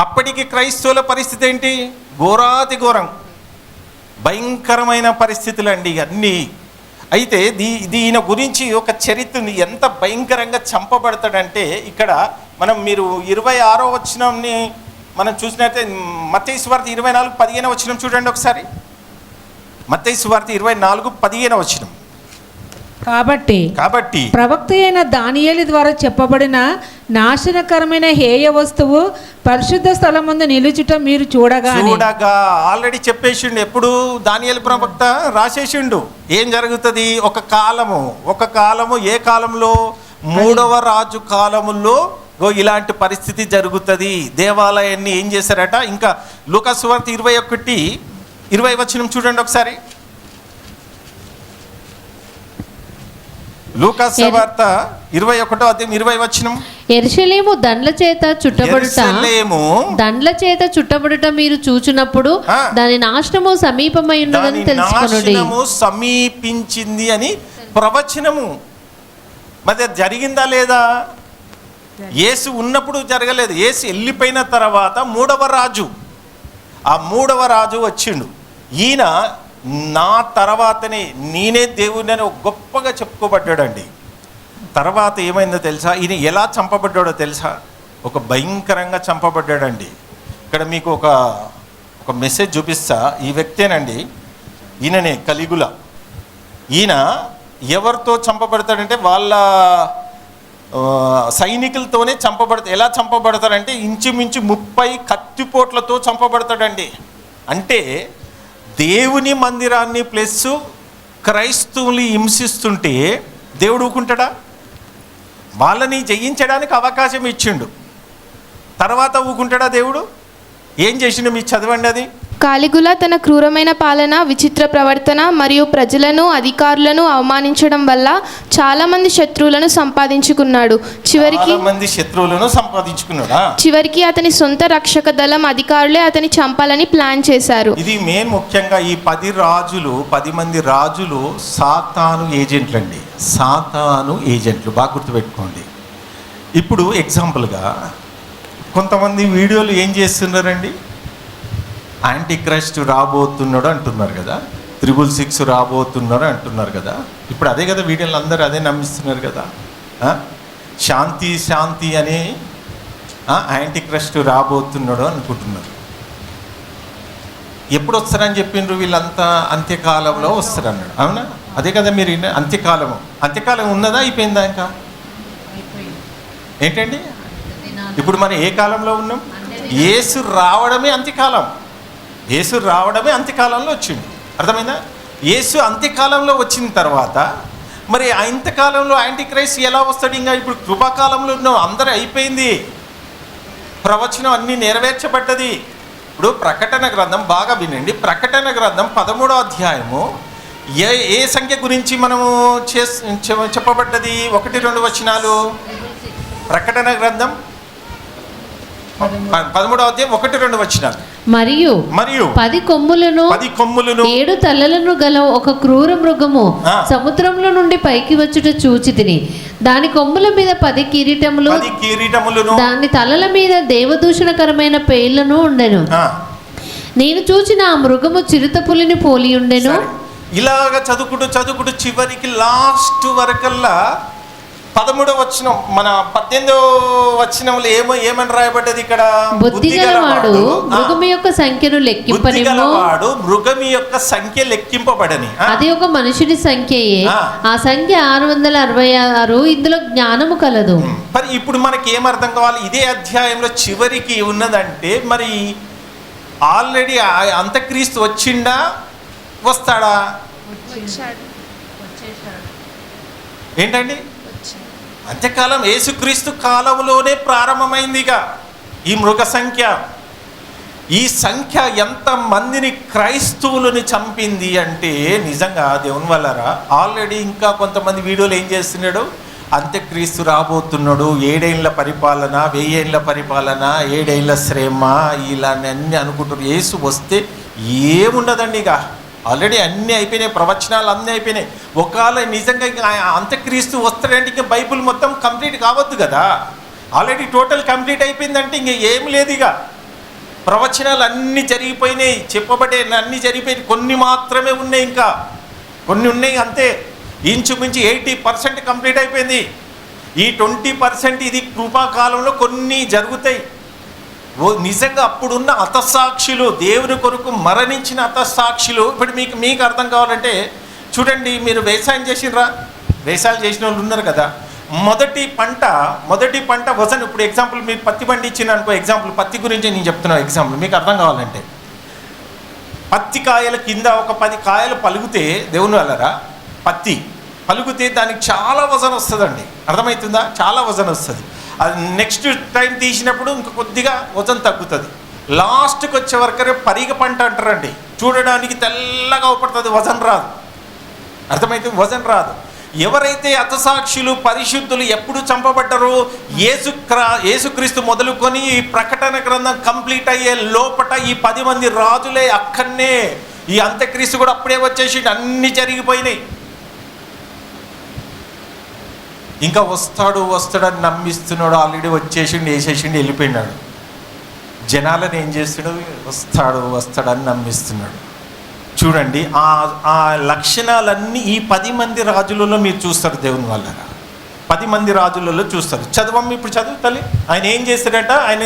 Speaker 2: అప్పటికి క్రైస్తవుల పరిస్థితి ఏంటి? ఘోరాతి ఘోరం, భయంకరమైన పరిస్థితులండి అన్నీ. అయితే దీని గురించి ఒక చరిత్ర ఉంది. ఎంత భయంకరంగా చంపబడతాడంటే, ఇక్కడ మీరు 26వ వచనాన్ని మనం చూసినట్లయితే మత్తయి సువార్త 24:15 వచనం చూడండి ఒకసారి. మత్తయి సువార్త 24:15 వచనం.
Speaker 4: కాబట్టి ప్రవక్త అయిన దానియేలు ద్వారా చెప్పబడిన నాశనకరమైన హేయ వస్తువు పరిశుద్ధ స్థలం ముందు నిలుచుట మీరు చూడగా
Speaker 2: ఆల్రెడీ చెప్పేసిండు. ఎప్పుడు దానియేలు ప్రవక్త రాసేసిండు ఏం జరుగుతుంది. ఒక కాలము ఏ కాలంలో? 3వ రాజు కాలములో ఇలాంటి పరిస్థితి జరుగుతుంది. దేవాలయాన్ని ఏం చేశారట. ఇంకా లూకా సువార్త 21:20 వచనం చూడండి ఒకసారి. లూకా సువార్త 21వ అధ్యాయం 20 వచనం.
Speaker 3: యెరూషలేము దండ్ల చేత చుట్టబడుట మీరు చూచినప్పుడు దాని నాశనము సమీపమై ఉన్నదని తెలుసుకొనుడి.
Speaker 2: సమీపించింది అని ప్రవచనము. మరి జరిగిందా లేదా? యేసు ఉన్నప్పుడు జరగలేదు. యేసు వెళ్ళిపోయిన తర్వాత 3వ రాజు, ఆ 3వ రాజు వచ్చిండు. ఈయన నా తర్వాతనే నేనే దేవుడిని అని గొప్పగా చెప్పుకోబడ్డాడండి. తర్వాత ఏమైందో తెలుసా? ఈయన ఎలా చంపబడ్డాడో తెలుసా? ఒక భయంకరంగా చంపబడ్డాడండి. ఇక్కడ మీకు ఒక మెసేజ్ చూపిస్తా. ఈ వ్యక్తేనండి, ఈయననే కలిగుల. ఈయన ఎవరితో చంపబడతాడంటే వాళ్ళ సైనికులతోనే చంపబడతాడు. ఎలా చంపబడతాడంటే ఇంచుమించు 30 కత్తిపోట్లతో చంపబడతాడండి. అంటే దేవుని మందిరాన్ని ప్లస్ క్రైస్తవుల్ని హింసిస్తుంటే దేవుడు ఊకుంటాడా? వాళ్ళని జయించడానికి అవకాశం ఇచ్చిండు. తర్వాత ఊకుంటాడా దేవుడు? ఏం చేసిండు? మీరు చదవండి. అది
Speaker 5: కాలిగుల తన క్రూరమైన పాలన, విచిత్ర ప్రవర్తన మరియు ప్రజలను, అధికారులను అవమానించడం వల్ల చాలా మంది శత్రువులను సంపాదించుకున్నాడు. చివరికి అతని సొంత రక్షక దళం అధికారులే అతని చంపాలని ప్లాన్ చేశారు.
Speaker 2: ఇది మెయిన్ ముఖ్యంగా ఈ 10 మంది రాజులు సాతాను ఏజెంట్లు అండి. సాతాను ఏజెంట్లు బాగా గుర్తుపెట్టుకోండి. ఇప్పుడు ఎగ్జాంపుల్గా కొంతమంది వీడియోలు ఏం చేస్తున్నారండి, యాంటీ క్రైస్ట్ రాబోతున్నాడు అంటున్నారు కదా, 666 రాబోతున్నాడు అంటున్నారు కదా. ఇప్పుడు అదే కదా వీడియోలు అందరూ అదే నమ్మిస్తున్నారు కదా. శాంతి శాంతి అని యాంటీ క్రైస్ట్ రాబోతున్నాడు అనుకుంటున్నారు. ఎప్పుడు వస్తారని చెప్పిండ్రు వీళ్ళంతా? అంత్యకాలంలో వస్తారన్నాడు. అవునా? అదే కదా మీరు అంత్యకాలం ఉన్నదా, అయిపోయిందా? ఇంకా ఏంటండి, ఇప్పుడు మనం ఏ కాలంలో ఉన్నాం? యేసు రావడమే అంత్యకాలం. యేసు రావడమే అంత్యకాలంలో వచ్చింది. అర్థమైందా? యేసు అంత్యకాలంలో వచ్చిన తర్వాత మరి అంత్యకాలంలో యాంటీ క్రైస్ట్ ఎలా వస్తాడు? ఇంకా ఇప్పుడు కృపాకాలంలో ఉన్నాం, అందరూ అయిపోయింది, ప్రవచనం అన్నీ నెరవేర్చబడ్డది. ఇప్పుడు ప్రకటన గ్రంథం బాగా వినండి. ప్రకటన గ్రంథం 13వ అధ్యాయము ఏ సంఖ్య గురించి మనము చెప్పబడ్డది? 1-2 వచనాలు. ప్రకటన గ్రంథం 13వ అధ్యాయం 1-2 వచనాలు.
Speaker 3: మరియు 10 కొమ్ములను 7 తలలను గల ఒక క్రూర మృగము సముద్రంలో నుండి పైకి వచ్చుట చూచితిని. దాని కొమ్ముల మీద 10 కిరీటములు, దాని తలల మీద దేవదూషణకరమైన పేర్లను ఉండెను. నేను చూచిన ఆ మృగము చిరుత పులిని పోలి ఉండెను.
Speaker 2: ఇలాగ చదువుకుంటూ చివరికి లాస్ట్ వరకల్లా 13వ వచనం, మన 18వ వచనంలో ఏమని రాయబడ్డది ఇక్కడ?
Speaker 3: బుద్ధిగలవాడు మృగము యొక్క సంఖ్యను
Speaker 2: లెక్కింపబడని.
Speaker 3: అది ఒక మనుషుడి సంఖ్యయే. ఆ సంఖ్య 666. ఇందులో జ్ఞానము కలదు.
Speaker 2: మరి ఇప్పుడు మనకి ఏమర్థం కావాలి? ఇదే అధ్యాయంలో చివరికి ఉన్నదంటే మరి ఆల్రెడీ అంత్యక్రీస్తు వచ్చిండా, వస్తాడా? ఏంటండి? అంత్యకాలం యేసుక్రీస్తు కాలంలోనే ప్రారంభమైందిగా ఈ మృగ సంఖ్య. ఈ సంఖ్య ఎంత మందిని క్రైస్తవులని చంపింది అంటే నిజంగా దేవుని వల్లరా. ఆల్రెడీ ఇంకా కొంతమంది వీడియోలు ఏం చేస్తున్నాడు? అంత్యక్రీస్తు రాబోతున్నాడు, 7 ఏళ్ల పరిపాలన, 1000 ఏళ్ల పరిపాలన, 7 ఏళ్ల శ్రమ, ఇలా అన్నీ అనుకుంటున్నారు. యేసు వస్తే ఏముండదండి, ఇక ఆల్రెడీ అన్నీ అయిపోయినాయి, ప్రవచనాలు అన్నీ అయిపోయినాయి. ఒకవేళ నిజంగా అంత్యక్రీస్తు వస్తాడంటే ఇంకా బైబుల్ మొత్తం కంప్లీట్ కావద్దు కదా. ఆల్రెడీ టోటల్ కంప్లీట్ అయిపోయిందంటే ఇంక ఏం లేదు. ఇక ప్రవచనాలు అన్నీ జరిగిపోయినాయి, చెప్పబడే అన్నీ జరిగిపోయినాయి. కొన్ని మాత్రమే ఉన్నాయి, ఇంకా కొన్ని ఉన్నాయి అంతే. ఇంచుమించు 80% కంప్లీట్ అయిపోయింది. ఈ 20% ఇది కృపాకాలంలో కొన్ని జరుగుతాయి. నిజంగా అప్పుడున్న హతసాక్షులు, దేవుని కొరకు మరణించిన హతసాక్షులు. ఇప్పుడు మీకు అర్థం కావాలంటే చూడండి, మీరు వ్యవసాయం చేసినరా? వ్యవసాయం చేసిన వాళ్ళు ఉన్నారు కదా. మొదటి పంట వజన్. ఇప్పుడు ఎగ్జాంపుల్ మీరు పత్తి పండి ఇచ్చిన అనుకో, ఎగ్జాంపుల్ పత్తి గురించి నేను చెప్తున్నాను ఎగ్జాంపుల్, మీకు అర్థం కావాలంటే. పత్తి కాయల కింద ఒక 10 కాయలు పలుగుతే, దేవుని వల్లరా పత్తి పలుగుతే దానికి చాలా వజన్ వస్తుందండి. అర్థమవుతుందా? చాలా వజన్ వస్తుంది. అది నెక్స్ట్ టైం తీసినప్పుడు ఇంకా కొద్దిగా వజన్ తగ్గుతుంది. లాస్ట్కి వచ్చే వరకు పరిగ పంట అంటారండి. చూడడానికి తెల్లగా అవపడుతుంది, వజన్ రాదు. అర్థమైతే? వజన్ రాదు. ఎవరైతే హతసాక్షులు, పరిశుద్ధులు ఎప్పుడు చంపబడ్డారో, యేసుక్రీస్తు మొదలుకొని ఈ ప్రకటన గ్రంథం కంప్లీట్ అయ్యే లోపట ఈ 10 మంది రాజులే అక్కడనే. ఈ అంత్యక్రీస్తు కూడా అప్పుడే వచ్చేసి అన్నీ జరిగిపోయినాయి. ఇంకా వస్తాడని నమ్మిస్తున్నాడు. ఆల్రెడీ వచ్చేసిండు, వేసేసిండు, వెళ్ళిపోయినాడు. జనాలను ఏం చేస్తున్నాడు? వస్తాడని నమ్మిస్తున్నాడు. చూడండి, ఆ లక్షణాలన్నీ ఈ 10 మంది రాజులలో మీరు చూస్తారు. దేవుని వల్ల 10 మంది రాజులలో చూస్తారు. చదవమ్మ, ఇప్పుడు చదువు తల్లి. ఆయన ఏం చేస్తాడట? ఆయన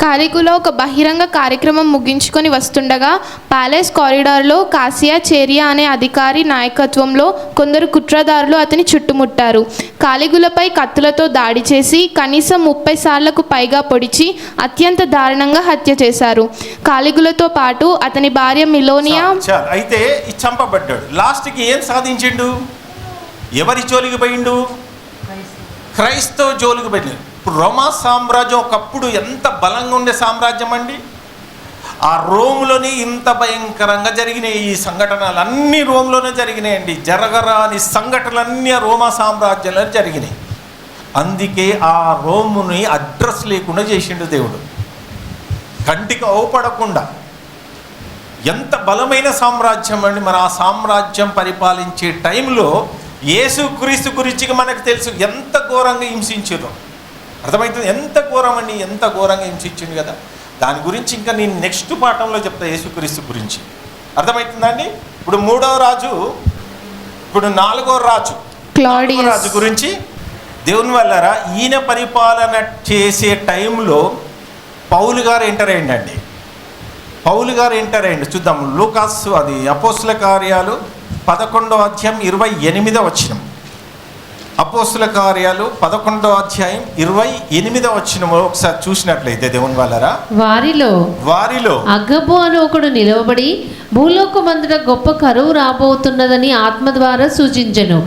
Speaker 5: కాలిగుల ఒక బహిరంగ కార్యక్రమం ముగించుకొని వస్తుండగా ప్యాలెస్ కారిడార్లో కాసియా చేరియా అనే అధికారి నాయకత్వంలో కొందరు కుట్రదారులు అతని చుట్టుముట్టారు. కాలిగులపై కత్తులతో దాడి చేసి కనీసం 30 సార్లకు పైగా పొడిచి అత్యంత దారుణంగా హత్య చేశారు. కాలిగులతో పాటు అతని భార్య మిలోనియా
Speaker 2: అయితే చంపబడ్డాడు. లాస్ట్కి ఏం సాధించిండు? ఎవరి జోలికి పోయిండు? క్రైస్తవ జోలికి పోయిండు. ఇప్పుడు రోమా సామ్రాజ్యం ఒకప్పుడు ఎంత బలంగా ఉండే సామ్రాజ్యం అండి.
Speaker 6: ఆ రోమ్లోని ఇంత భయంకరంగా జరిగినాయి ఈ సంఘటనలు అన్నీ రోమ్లోనే జరిగినాయండి. జరగరాని సంఘటనలన్నీ ఆ రోమా సామ్రాజ్యంలో జరిగినాయి. అందుకే ఆ రోముని అడ్రస్ లేకుండా చేసిండు దేవుడు, కంటికి అవపడకుండా. ఎంత బలమైన సామ్రాజ్యం అండి. మరి ఆ సామ్రాజ్యం పరిపాలించే టైంలో యేసుక్రీస్తు గురించి మనకు తెలుసు ఎంత ఘోరంగా హింసించారో. అర్థమవుతుంది ఎంత ఘోరం అండి, ఎంత ఘోరంగా హింసించింది కదా. దాని గురించి ఇంకా నేను నెక్స్ట్ పాఠంలో చెప్తా యేసుక్రీస్తు గురించి. అర్థమవుతుందండి. ఇప్పుడు 3వ రాజు, ఇప్పుడు 4వ రాజు రాజు గురించి దేవుని వల్లరా ఈయన పరిపాలన చేసే టైంలో పౌలు గారు ఎంటర్ అయ్యండి. పౌలు గారు ఎంటర్ అయ్యండి. చూద్దాం లూకాసు, అది అపోస్తుల కార్యాలు 11వ అధ్యాయం 28వ వచనం. అపోస్తుల కార్యాలు 11వ అధ్యాయం 28వ వచనం ఒకసారి చూసినట్లయితే దేవుని వల్లరా, వారిలో
Speaker 3: అగబు అని ఒకడు నిలవబడి భూలోకమంతట గొప్ప కరువు రాబోతున్నదని ఆత్మ ద్వారా సూచించెను.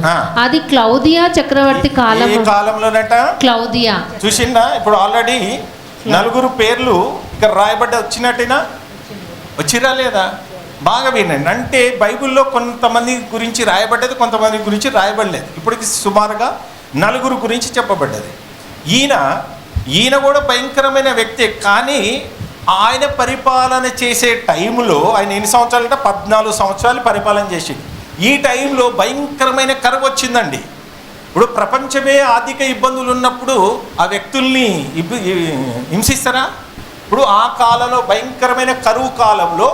Speaker 3: అది క్లౌదియా చక్రవర్తి కాలంలోనట. క్లౌదియా
Speaker 6: చూసిందా. ఇప్పుడు ఆల్రెడీ 4 పేర్లు ఇక్కడ రాయబడ్డ వచ్చినట్టేనా, వచ్చిరా లేదా? బాగా వినండి. అంటే బైబిల్లో కొంతమంది గురించి రాయబడ్డది, కొంతమంది గురించి రాయబడలేదు. ఇప్పటికి సుమారుగా 4 గురించి చెప్పబడ్డది. ఈయన కూడా భయంకరమైన వ్యక్తే. కానీ ఆయన పరిపాలన చేసే టైంలో ఆయన ఎన్ని సంవత్సరాలు అంటే 14 సంవత్సరాలు పరిపాలన చేసింది. ఈ టైంలో భయంకరమైన కరువు వచ్చిందండి. ఇప్పుడు ప్రపంచమే ఆర్థిక ఇబ్బందులు ఉన్నప్పుడు ఆ వ్యక్తుల్ని హింసిస్తారా? ఇప్పుడు ఆ కాలంలో భయంకరమైన కరువు కాలంలో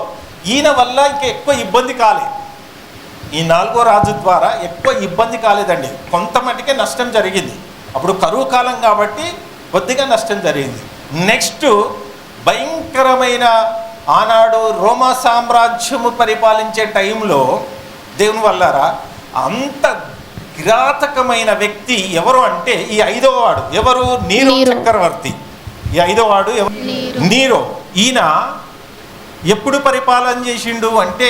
Speaker 6: ఈయన వల్ల ఇంకా ఎక్కువ ఇబ్బంది కాలేదు. ఈ 4వ రాజు ద్వారా ఎక్కువ ఇబ్బంది కాలేదండి, కొంత మటుకే నష్టం జరిగింది. అప్పుడు కరువు కాలం కాబట్టి కొద్దిగా నష్టం జరిగింది. నెక్స్ట్ భయంకరమైన ఆనాడు రోమా సామ్రాజ్యము పరిపాలించే టైంలో దేవుని వల్లరా అంత కిరాతకమైన వ్యక్తి ఎవరు అంటే ఈ 5వ వాడు ఎవరు? నీరో చక్రవర్తి. ఈ 5వ వాడు నీరో. ఈయన ఎప్పుడు పరిపాలన చేసిండు అంటే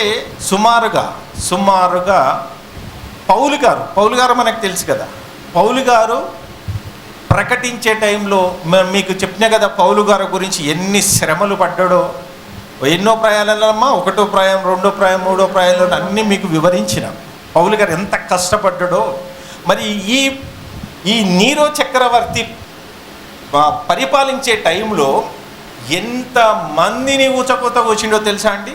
Speaker 6: సుమారుగా పౌలు గారు మనకు తెలుసు కదా. పౌలు గారు ప్రకటించే టైంలో మీకు చెప్పినా కదా, పౌలు గారు గురించి ఎన్ని శ్రమలు పడ్డాడో, ఎన్నో ప్రయాణాలమ్మా, 1వ ప్రయాణం, 2వ ప్రయాణం, 3వ ప్రయాణంలో అన్నీ మీకు వివరించిన. పౌలు గారు ఎంత కష్టపడ్డాడో. మరి ఈ నీరో చక్రవర్తి పరిపాలించే టైంలో ఎంత మందిని ఊచకోత వచ్చిండో తెలుసా అండి.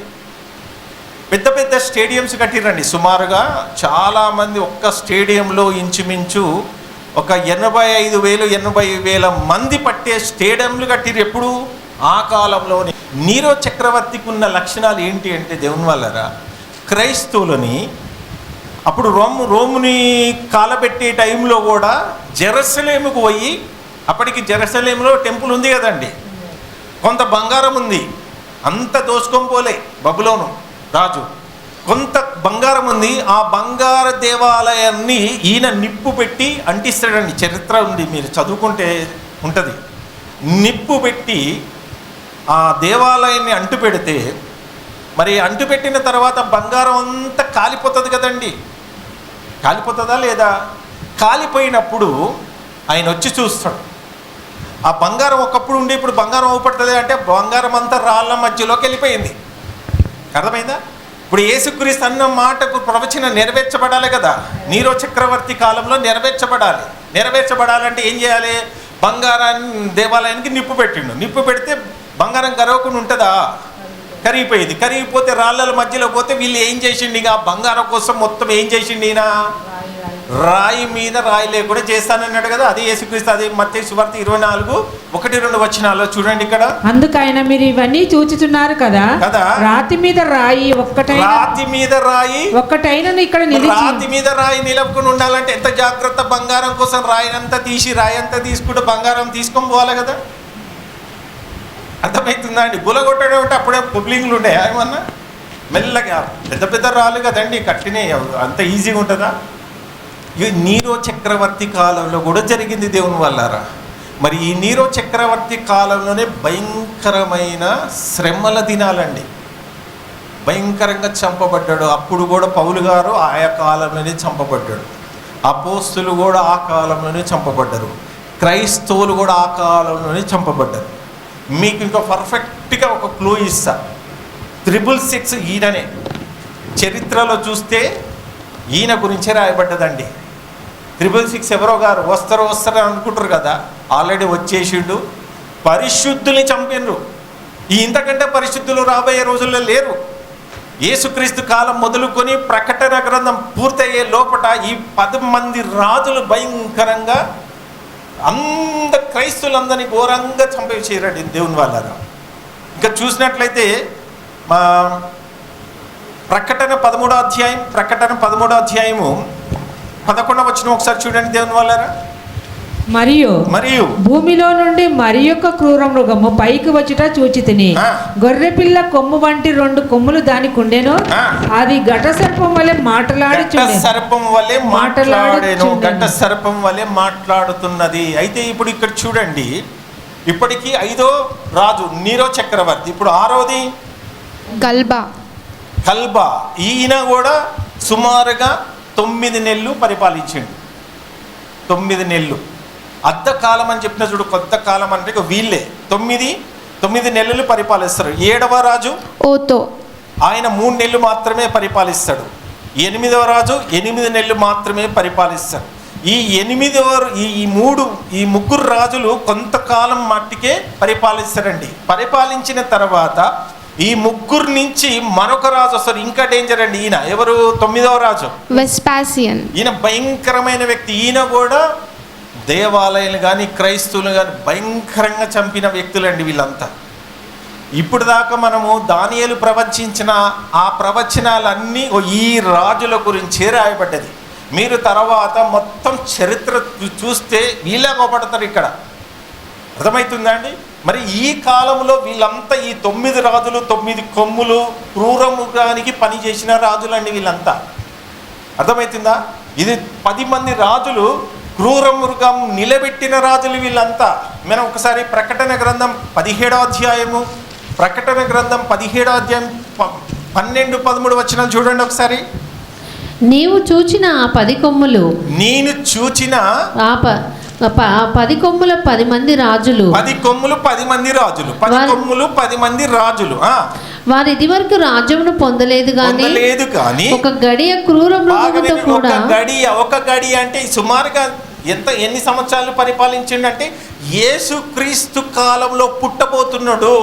Speaker 6: పెద్ద పెద్ద స్టేడియంస్ కట్టిరండి. సుమారుగా చాలామంది ఒక్క స్టేడియంలో ఇంచుమించు ఒక 85,000 మంది పట్టే స్టేడియంలు కట్టిరు. ఎప్పుడు? ఆ కాలంలోనే. నీరో చక్రవర్తికి ఉన్న లక్షణాలు ఏంటి అంటే దేవుని వల్లరా, క్రైస్తవులని అప్పుడు రోముని కాలబెట్టే టైంలో కూడా జెరూసలేముకు పోయి, అప్పటికి జెరూసలేంలో టెంపుల్ ఉంది కదండి, కొంత బంగారం ఉంది, అంత దోచుకొని పోలే బబులోను రాజు. కొంత బంగారం ఉంది, ఆ బంగార దేవాలయాన్ని ఈయన నిప్పు పెట్టి అంటిస్తాడండి. చరిత్ర ఉంది, మీరు చదువుకుంటే ఉంటుంది. నిప్పు పెట్టి ఆ దేవాలయాన్ని అంటు పెడితే, మరి అంటు పెట్టిన తర్వాత బంగారం అంతా కాలిపోతుంది కదండి. కాలిపోతుందా లేదా? కాలిపోయినప్పుడు ఆయన వచ్చి చూస్తాడు. ఆ బంగారం ఒకప్పుడు ఉండి ఇప్పుడు బంగారం అవుపడుతుంది అంటే బంగారం అంతా రాళ్ళ మధ్యలోకి వెళ్ళిపోయింది. అర్థమైందా? ఇప్పుడు యేసుక్రీస్తు అన్న మాటకు ప్రవచన నెరవేర్చబడాలి కదా. నీరో చక్రవర్తి కాలంలో నెరవేర్చబడాలంటే ఏం చేయాలి? బంగారాన్ని దేవాలయానికి నిప్పు పెట్టిండు. నిప్పు పెడితే బంగారం కరవకుండా ఉంటుందా? కరిగిపోయింది. కరిగిపోతే రాళ్ళ మధ్యలో పోతే వీళ్ళు ఏం చేసిండు? ఇక బంగారం కోసం మొత్తం ఏం చేసిండు ఈయన? రాయి మీద రాయి లేకుండా చేస్తానన్నాడు కదా. అది యేసుక్రీస్తు. అదే మత్తయి సువార్త 24:1-2 వచనాల్లో చూడండి. ఇక్కడ
Speaker 4: అందుకైన మీరు ఇవన్నీ చూచుచున్నారు కదా, రాతి మీద రాయి ఒక్కటైన ఇక్కడ
Speaker 6: రాతి మీద రాయి నిలబడుకుని ఉండాలంటే ఎంత జాగ్రత్త. బంగారం కోసం రాయి అంతా తీసుకుంటే బంగారం తీసుకొని పోవాలి కదా. అర్థమవుతుందా అండి? గులగొట్టడం అంటే అప్పుడే పబ్లింగ్లు ఉండే ఏమన్నా మెల్లగా పెద్ద పెద్ద రాళ్ళు కదండి కట్టినాయి, అంత ఈజీగా ఉంటుందా? నీరో చక్రవర్తి కాలంలో కూడా జరిగింది దేవుని వల్లరా. మరి ఈ నీరో చక్రవర్తి కాలంలోనే భయంకరమైన శ్రమల దినాలండి. భయంకరంగా చంపబడ్డాడు. అప్పుడు కూడా పౌలు గారు ఆయా కాలంలోనే చంపబడ్డాడు. అపోస్తులు కూడా ఆ కాలంలోనే చంపబడ్డారు. క్రైస్తవులు కూడా ఆ కాలంలోనే చంపబడ్డారు. మీకు ఇంకా పర్ఫెక్ట్గా ఒక క్లూ ఇస్తా. 666 ఈయననే. చరిత్రలో చూస్తే ఈయన గురించే రాయబడ్డదండి. 666 ఎవరో గారు వస్తారు అనుకుంటారు కదా, ఆల్రెడీ వచ్చేసిండు. పరిశుద్ధుల్ని చంపినరు. ఇంతకంటే పరిశుద్ధులు రాబోయే రోజుల్లో లేరు. యేసుక్రీస్తు కాలం మొదలుకొని ప్రకటన గ్రంథం పూర్తయ్యే లోపల ఈ 10 మంది రాజులు భయంకరంగా క్రైస్తులందరినీ ఘోరంగా చంపేసేరండి దేవుని వాళ్ళగా. ఇంకా చూసినట్లయితే మా ప్రకటన 13వ అధ్యాయము 11వ వచనం ఒకసారి చూడండి దేవుని వాళ్ళారా.
Speaker 4: మరియు భూమిలో నుండి మరి యొక్క క్రూర మృగము పైకి వచ్చుట చూచితిని. గొర్రె పిల్ల కొమ్ము వంటి 2 కొమ్ములు దానికి ఉండెను. అది ఘట సర్పం వలె
Speaker 6: మాట్లాడుతున్నది. అయితే ఇప్పుడు ఇక్కడ చూడండి, ఇప్పటికి 5వ రాజు నీరో చక్రవర్తి, ఇప్పుడు 6వది కల్బా. ఈయన కూడా సుమారుగా 9 నెలలు పరిపాలించిండు. 9 నెలలు అర్ధకాలం అని చెప్పిన చూడు. కొత్త కాలం అంటే వీళ్ళే 9 నెలలు పరిపాలిస్తారు. 7వ రాజు
Speaker 5: ఓతో,
Speaker 6: ఆయన 3 నెలలు మాత్రమే పరిపాలిస్తాడు. 8వ రాజు 8 నెలలు మాత్రమే పరిపాలిస్తాడు. ఈ ముగ్గురు రాజులు కొంతకాలం మట్టికే పరిపాలిస్తారండి. పరిపాలించిన తర్వాత ఈ ముగ్గురు నుంచి మరొక రాజు వస్తారు. ఇంకా డేంజర్ అండి. ఈయన ఎవరు? 9వ రాజు
Speaker 5: వెస్పాసియన్.
Speaker 6: ఈయన భయంకరమైన వ్యక్తి. ఈయన కూడా దేవాలయాలు కానీ క్రైస్తవులు కానీ భయంకరంగా చంపిన వ్యక్తులండి వీళ్ళంతా. ఇప్పుడు దాకా మనము దానియేలు ప్రవచించిన ఆ ప్రవచనాలన్నీ ఈ రాజుల గురించే రాయబడ్డది. మీరు తర్వాత మొత్తం చరిత్ర చూస్తే వీళ్ళే కోపడతారు ఇక్కడ. అర్థమవుతుందా అండి? మరి ఈ కాలంలో వీళ్ళంతా ఈ 9 రాజులు 9 కొమ్ములు క్రూరముగానికి పనిచేసిన రాజులండి వీళ్ళంతా. అర్థమవుతుందా? ఇది 10 మంది రాజులు క్రూరమృగం నిలబెట్టిన రాజులు వీళ్ళంతా. మనం ఒకసారి ప్రకటన గ్రంథం 17వ అధ్యాయం 12, 13 వచనాలు చూడండి ఒకసారి.
Speaker 3: నీవు చూచిన ఆ 10 కొమ్ములు,
Speaker 6: నేను చూచిన
Speaker 3: ఆ 10 కొమ్ముల 10 మంది రాజులు,
Speaker 6: 10 కొమ్ములు 10 మంది రాజులు, 10 కొమ్ములు 10 మంది రాజులు.
Speaker 3: వారు ఇది వరకు రాజ్యమును పొందలేదు కానీ ఒక గడియ క్రూర మృగముతో కూడా.
Speaker 6: ఒక గడియ అంటే సుమారుగా ఎన్ని సంవత్సరాలు పరిపాలించిండంటే యేసుక్రీస్తు కాలంలో పుట్టబోతున్నాడు.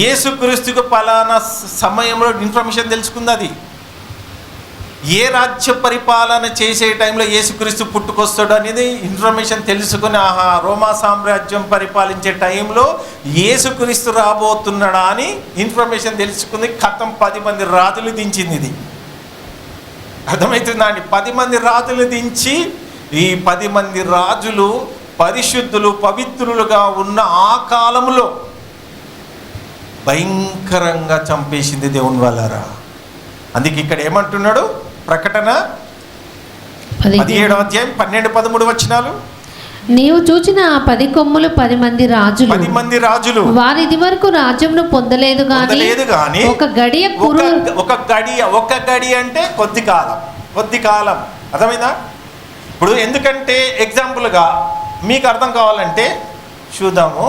Speaker 6: యేసుక్రీస్తుకు పలానా సమయంలో ఇన్ఫర్మేషన్ తెలుసుకుంది. అది ఏ రాజ్య పరిపాలన చేసే టైంలో యేసుక్రీస్తు పుట్టుకొస్తాడు అనేది ఇన్ఫర్మేషన్ తెలుసుకుని, ఆహా రోమా సామ్రాజ్యం పరిపాలించే టైంలో యేసుక్రీస్తు రాబోతున్నాడా అని ఇన్ఫర్మేషన్ తెలుసుకుంది. కథం 10 మంది రాజులు దించింది. ఇది అర్థమవుతుందా అండి? 10 మంది రాజులు దించి ఈ 10 మంది రాజులు పరిశుద్ధులు పవిత్రులుగా ఉన్న ఆ కాలంలో భయంకరంగా చంపేసింది దేవుని వాళ్ళారా. అందుకే ఇక్కడ ఏమంటున్నాడు? ప్రకటన 17వ అధ్యాయం 12, 13 వచనాలు.
Speaker 3: నీవు చూచిన ఆ 10 కొమ్ములు 10 మంది రాజులు,
Speaker 6: 10 మంది రాజులు
Speaker 3: వారు ఇది వరకు రాజ్యమును పొందలేదు కానీ ఒక గడియ ఒక
Speaker 6: గడియ అంటే కొద్ది కాలం. అర్థమైందా? ఇప్పుడు ఎందుకంటే ఎగ్జాంపుల్గా మీకు అర్థం కావాలంటే చూద్దాము.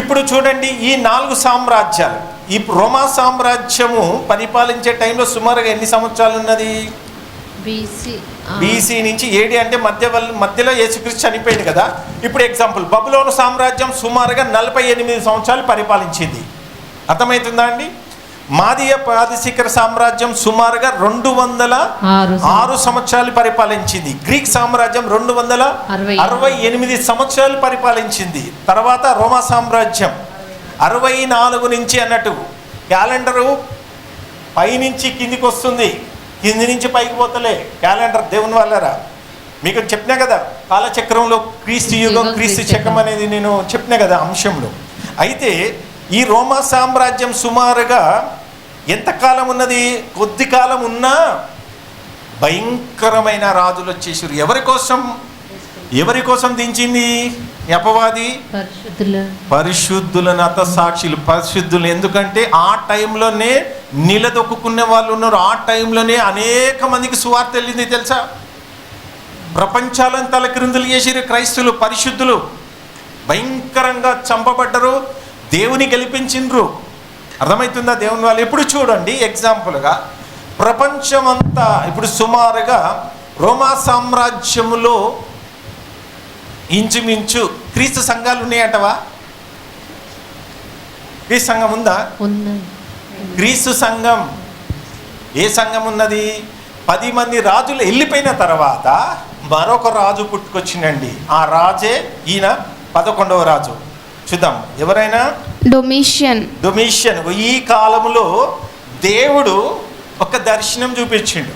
Speaker 6: ఇప్పుడు చూడండి, ఈ 4 సామ్రాజ్యాలు, ఈ రోమా సామ్రాజ్యము పరిపాలించే టైంలో సుమారుగా ఎన్ని సంవత్సరాలు ఉన్నది? బీసీ నుంచి ఏడి అంటే మధ్యలో యేసుక్రీస్తు చనిపోయింది కదా. ఇప్పుడు ఎగ్జాంపుల్ బబులోను సామ్రాజ్యం సుమారుగా 48 సంవత్సరాలు పరిపాలించింది. అర్థమవుతుందా అండి? మాదీయ ప్రాదేశిక సామ్రాజ్యం సుమారుగా 206 సంవత్సరాలు పరిపాలించింది. గ్రీక్ సామ్రాజ్యం 268 సంవత్సరాలు పరిపాలించింది. తర్వాత రోమా సామ్రాజ్యం 64 నుంచి అన్నట్టు క్యాలెండరు పైనుంచి కిందికి వస్తుంది, కింది నుంచి పైకి పోతలే క్యాలెండర్. దేవుని వాళ్ళరా మీకు చెప్పినా కదా, కాలచక్రంలో క్రీస్తు యుగం క్రీస్తు చక్రం అనేది నేను చెప్పినా కదా అంశంలో. అయితే ఈ రోమా సామ్రాజ్యం సుమారుగా ఎంతకాలం ఉన్నది? కొద్ది కాలం ఉన్నా భయంకరమైన రాజులు వచ్చేసారు. ఎవరి కోసం దించింది అపవాది? పరిశుద్ధులను హతసాక్షులు. పరిశుద్ధులు ఎందుకంటే ఆ టైంలోనే నిలదొక్కునే వాళ్ళు ఉన్నారు. ఆ టైంలోనే అనేక మందికి సువార్త వెళ్ళింది తెలుసా. ప్రపంచాలను తలక్రిందులు చేసిరు క్రైస్తువులు. పరిశుద్ధులు భయంకరంగా చంపబడ్డరు, దేవుని గెలిపించిండ్రు. అర్థమవుతుందా దేవుని వాళ్ళు? ఇప్పుడు చూడండి ఎగ్జాంపుల్గా ప్రపంచమంతా ఇప్పుడు సుమారుగా రోమా సామ్రాజ్యములో ఇంచుమించు క్రీస్తు సంఘాలు ఉన్నాయంటవా? క్రీస్తు సంఘం ఉందా? క్రీస్తు సంఘం ఏ సంఘం ఉన్నది? 10 మంది రాజులు వెళ్ళిపోయిన తర్వాత మరొక రాజు పుట్టుకొచ్చిందండి. ఆ రాజే ఈయన 11వ రాజు. చూద్దాం ఎవరైనా.
Speaker 5: డొమిషియన్. ఈ
Speaker 6: కాలంలో దేవుడు ఒక దర్శనం చూపించిండు.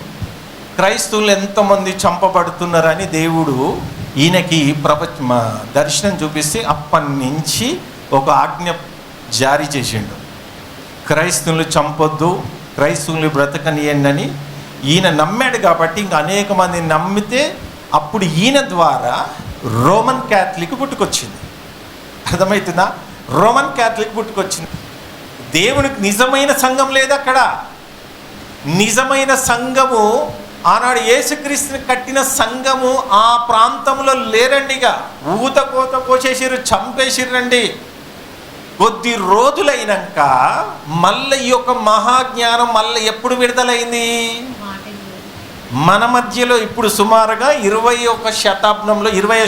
Speaker 6: క్రైస్తవులు ఎంతమంది చంపబడుతున్నారని దేవుడు ఈయనకి దర్శనం చూపిస్తే అప్పటి నుంచి ఒక ఆజ్ఞ జారీ చేసిండు. క్రైస్తవులు చంపొద్దు, క్రైస్తవులు బ్రతకనియండి అని ఈయన నమ్మాడు. కాబట్టి ఇంకా అనేక మంది నమ్మితే అప్పుడు ఈయన ద్వారా రోమన్ క్యాథలిక్ పుట్టుకొచ్చింది. అర్థమవుతుందా? రోమన్ క్యాథలిక్ పుట్టుకొచ్చింది. దేవునికి నిజమైన సంఘం లేదు అక్కడ. నిజమైన సంఘము ఆనాడు యేసుక్రీస్తుని కట్టిన సంఘము ఆ ప్రాంతంలో లేరండిగా. ఊత కోత కోసేసిర్రు, చంపేసిర్రండి. కొద్ది రోజులైనాక మళ్ళీ ఈ యొక్క మహాజ్ఞానం మళ్ళీ ఎప్పుడు విడుదలైంది? మన మధ్యలో ఇప్పుడు సుమారుగా 20వ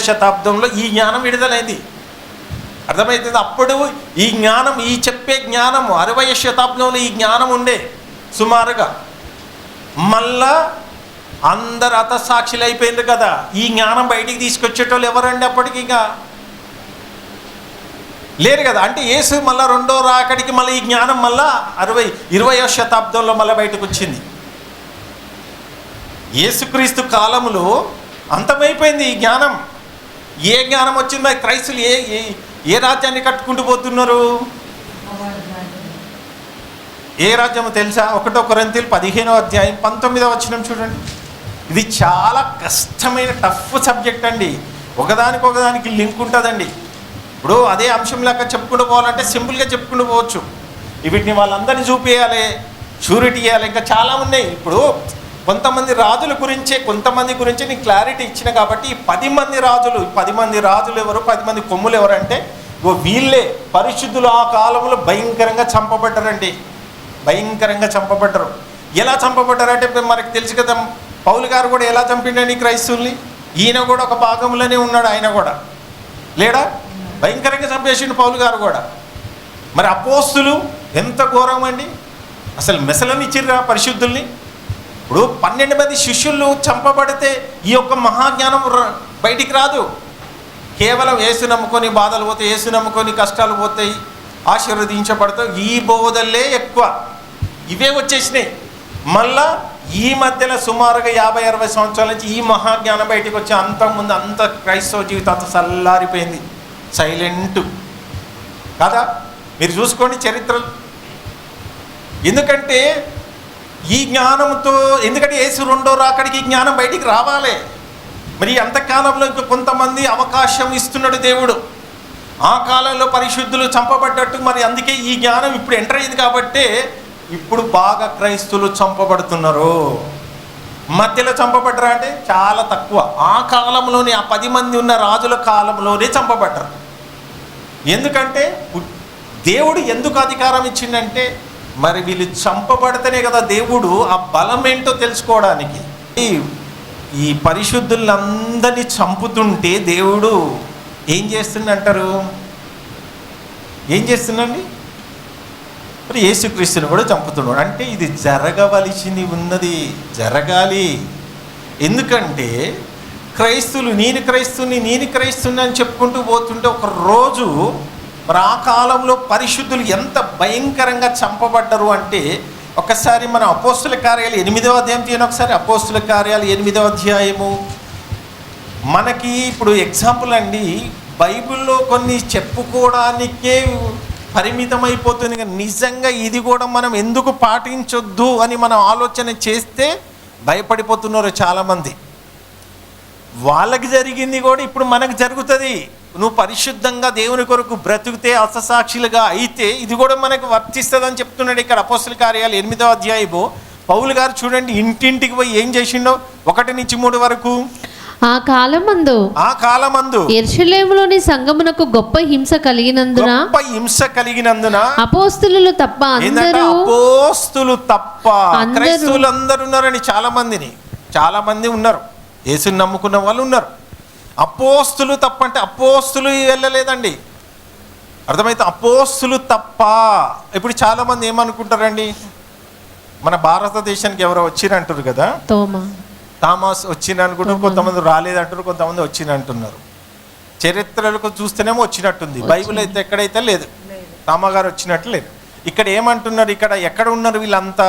Speaker 6: శతాబ్దంలో ఈ జ్ఞానం విడుదలైంది. అర్థమవుతుంది? అప్పుడు ఈ జ్ఞానం, ఈ చెప్పే జ్ఞానము 60వ శతాబ్దంలో ఈ జ్ఞానం ఉండే సుమారుగా. మళ్ళా అందరు హతసాక్షులు అయిపోయింది కదా. ఈ జ్ఞానం బయటికి తీసుకొచ్చేటోళ్ళు ఎవరండి? అప్పటికి ఇంకా లేరు కదా. అంటే యేసు మళ్ళీ 2వ రాకడికి మళ్ళీ ఈ జ్ఞానం మళ్ళా 20వ శతాబ్దంలో మళ్ళీ బయటకు వచ్చింది. యేసుక్రీస్తు కాలంలో అంతమైపోయింది ఈ జ్ఞానం. ఏ జ్ఞానం వచ్చింది? క్రైస్తులు ఏ రాజ్యాన్ని కట్టుకుంటూ పోతున్నారు? ఏ రాజ్యమో తెలుసా? 1 కొరింథీయులు 15వ అధ్యాయం 19వ వచనం చూడండి. ఇది చాలా కష్టమైన టఫ్ సబ్జెక్ట్ అండి. ఒకదానికి లింక్ ఉంటుందండి. ఇప్పుడు అదే అంశం లెక్క చెప్పుకుంటూ పోవాలంటే సింపుల్గా చెప్పుకుంటూ పోవచ్చు. వీటిని వాళ్ళందరినీ చూపించాలి, షూరిటీ ఇవ్వాలి, ఇంకా చాలా ఉన్నాయి. ఇప్పుడు కొంతమంది రాజుల గురించే నీకు క్లారిటీ ఇచ్చిన కాబట్టి ఈ 10 మంది రాజులు ఎవరు, 10 మంది కొమ్ములు ఎవరంటే వీళ్ళే పరిశుద్ధులు. ఆ కాలంలో భయంకరంగా చంపబడ్డారండి. ఎలా చంపబడ్డారంటే మనకు తెలుసు కదా. పౌలు గారు కూడా ఎలా చంపిండని క్రైస్తవుల్ని. ఈయన కూడా ఒక భాగంలోనే ఉన్నాడు. ఆయన కూడా లేడా? భయంకరంగా చంపేసిండు పౌలు గారు కూడా. మరి అపోస్తులు ఎంత ఘోరం అండి. అసలు మెసలనిచ్చిర్రా పరిశుద్ధుల్ని. ఇప్పుడు 12 మంది శిష్యులు చంపబడితే ఈ యొక్క మహాజ్ఞానం బయటికి రాదు. కేవలం యేసు నమ్ముకొని బాధలు పోతాయి, యేసు నమ్ముకొని కష్టాలు పోతాయి, ఆశీర్వదించబడతాయి. ఈ బోధలే ఎక్కువ, ఇవే వచ్చేసినాయి. మళ్ళా ఈ మధ్యలో సుమారుగా 50-60 సంవత్సరాల నుంచి ఈ మహాజ్ఞానం బయటికి వచ్చి అంతకుముందు అంత క్రైస్తవ జీవితం అంత చల్లారిపోయింది, సైలెంట్ కదా. మీరు చూసుకోండి చరిత్రలు. ఎందుకంటే ఈ జ్ఞానంతో, ఎందుకంటే యేసు 2వ రాకడికి ఈ జ్ఞానం బయటికి రావాలి. మరి అంతకాలంలో ఇంకా కొంతమంది అవకాశం ఇస్తున్నాడు దేవుడు. ఆ కాలంలో పరిశుద్ధులు చంపబడ్డట్టు మరి అందుకే ఈ జ్ఞానం ఇప్పుడు ఎంటర్ అయింది. కాబట్టి ఇప్పుడు బాగా క్రైస్తువులు చంపబడుతున్నారు. మధ్యలో చంపబడ్డరా అంటే చాలా తక్కువ. ఆ కాలంలోనే ఆ 10 మంది ఉన్న రాజుల కాలంలోనే చంపబడ్డారు. ఎందుకంటే దేవుడు ఎందుకు అధికారం ఇచ్చిందంటే మరి వీళ్ళు చంపబడితేనే కదా దేవుడు ఆ బలం ఏంటో తెలుసుకోవడానికి. ఈ పరిశుద్ధులందరినీ చంపుతుంటే దేవుడు ఏం చేస్తుందంటారు? ఏం చేస్తుందండి? మరి యేసుక్రీస్తుని కూడా చంపుతున్నాడు. అంటే ఇది జరగవలసింది ఉన్నది, జరగాలి. ఎందుకంటే క్రైస్తువులు నేను క్రైస్తుని అని చెప్పుకుంటూ పోతుంటే ఒక రోజు మరి ఆ కాలంలో పరిశుద్ధులు ఎంత భయంకరంగా చంపబడ్డరు అంటే ఒకసారి మన అపోస్తుల కార్యాలు 8వ అధ్యాయం తీయని ఒకసారి. అపోస్తుల కార్యాలు 8వ అధ్యాయము. మనకి ఇప్పుడు ఎగ్జాంపుల్ అండి, బైబిల్లో కొన్ని చెప్పుకోవడానికే పరిమితమైపోతుంది. నిజంగా ఇది కూడా మనం ఎందుకు పాటించొద్దు అని మనం ఆలోచన చేస్తే భయపడిపోతున్నారు చాలామంది. వాళ్ళకి జరిగింది కూడా ఇప్పుడు మనకు జరుగుతుంది. నువ్వు పరిశుద్ధంగా దేవుని కొరకు బ్రతికితే, హతసాక్షులుగా అయితే ఇది కూడా మనకు వర్తిస్తుందని చెప్తున్నాడు ఇక్కడ అపోస్తుల కార్యాలు 8వ అధ్యాయము. పౌలు గారు చూడండి ఇంటింటికి పోయి ఏం చేసిండో 1 నుంచి 3 వరకు.
Speaker 3: ఆ కాలమందు యెరూషలేములోని సంఘమునకు గొప్ప హింస కలిగినందున అపోస్తలులు తప్ప
Speaker 6: క్రైస్తవులందరూ ఉన్నారని చాలా మంది ఉన్నారు, యేసుని నమ్ముకున్న వాళ్ళు ఉన్నారు. అపోస్తులు తప్ప అంటే అపోస్తులు వెళ్ళలేదండి, అర్థమైతే అపోస్తులు తప్ప. ఇప్పుడు చాలా మంది ఏమనుకుంటారండి, మన భారతదేశానికి ఎవరో వచ్చిరంటారు కదా, థామస్ వచ్చిననుకుంటారు, కొంతమంది రాలేదంటారు, కొంతమంది వచ్చినంటున్నారు. చరిత్రలకు చూస్తేనేమో వచ్చినట్టుంది, బైబిల్ అయితే ఎక్కడైతే లేదు, తామగారు వచ్చినట్టు లేదు. ఇక్కడ ఏమంటున్నారు, ఇక్కడ ఎక్కడ ఉన్నారు వీళ్ళంతా?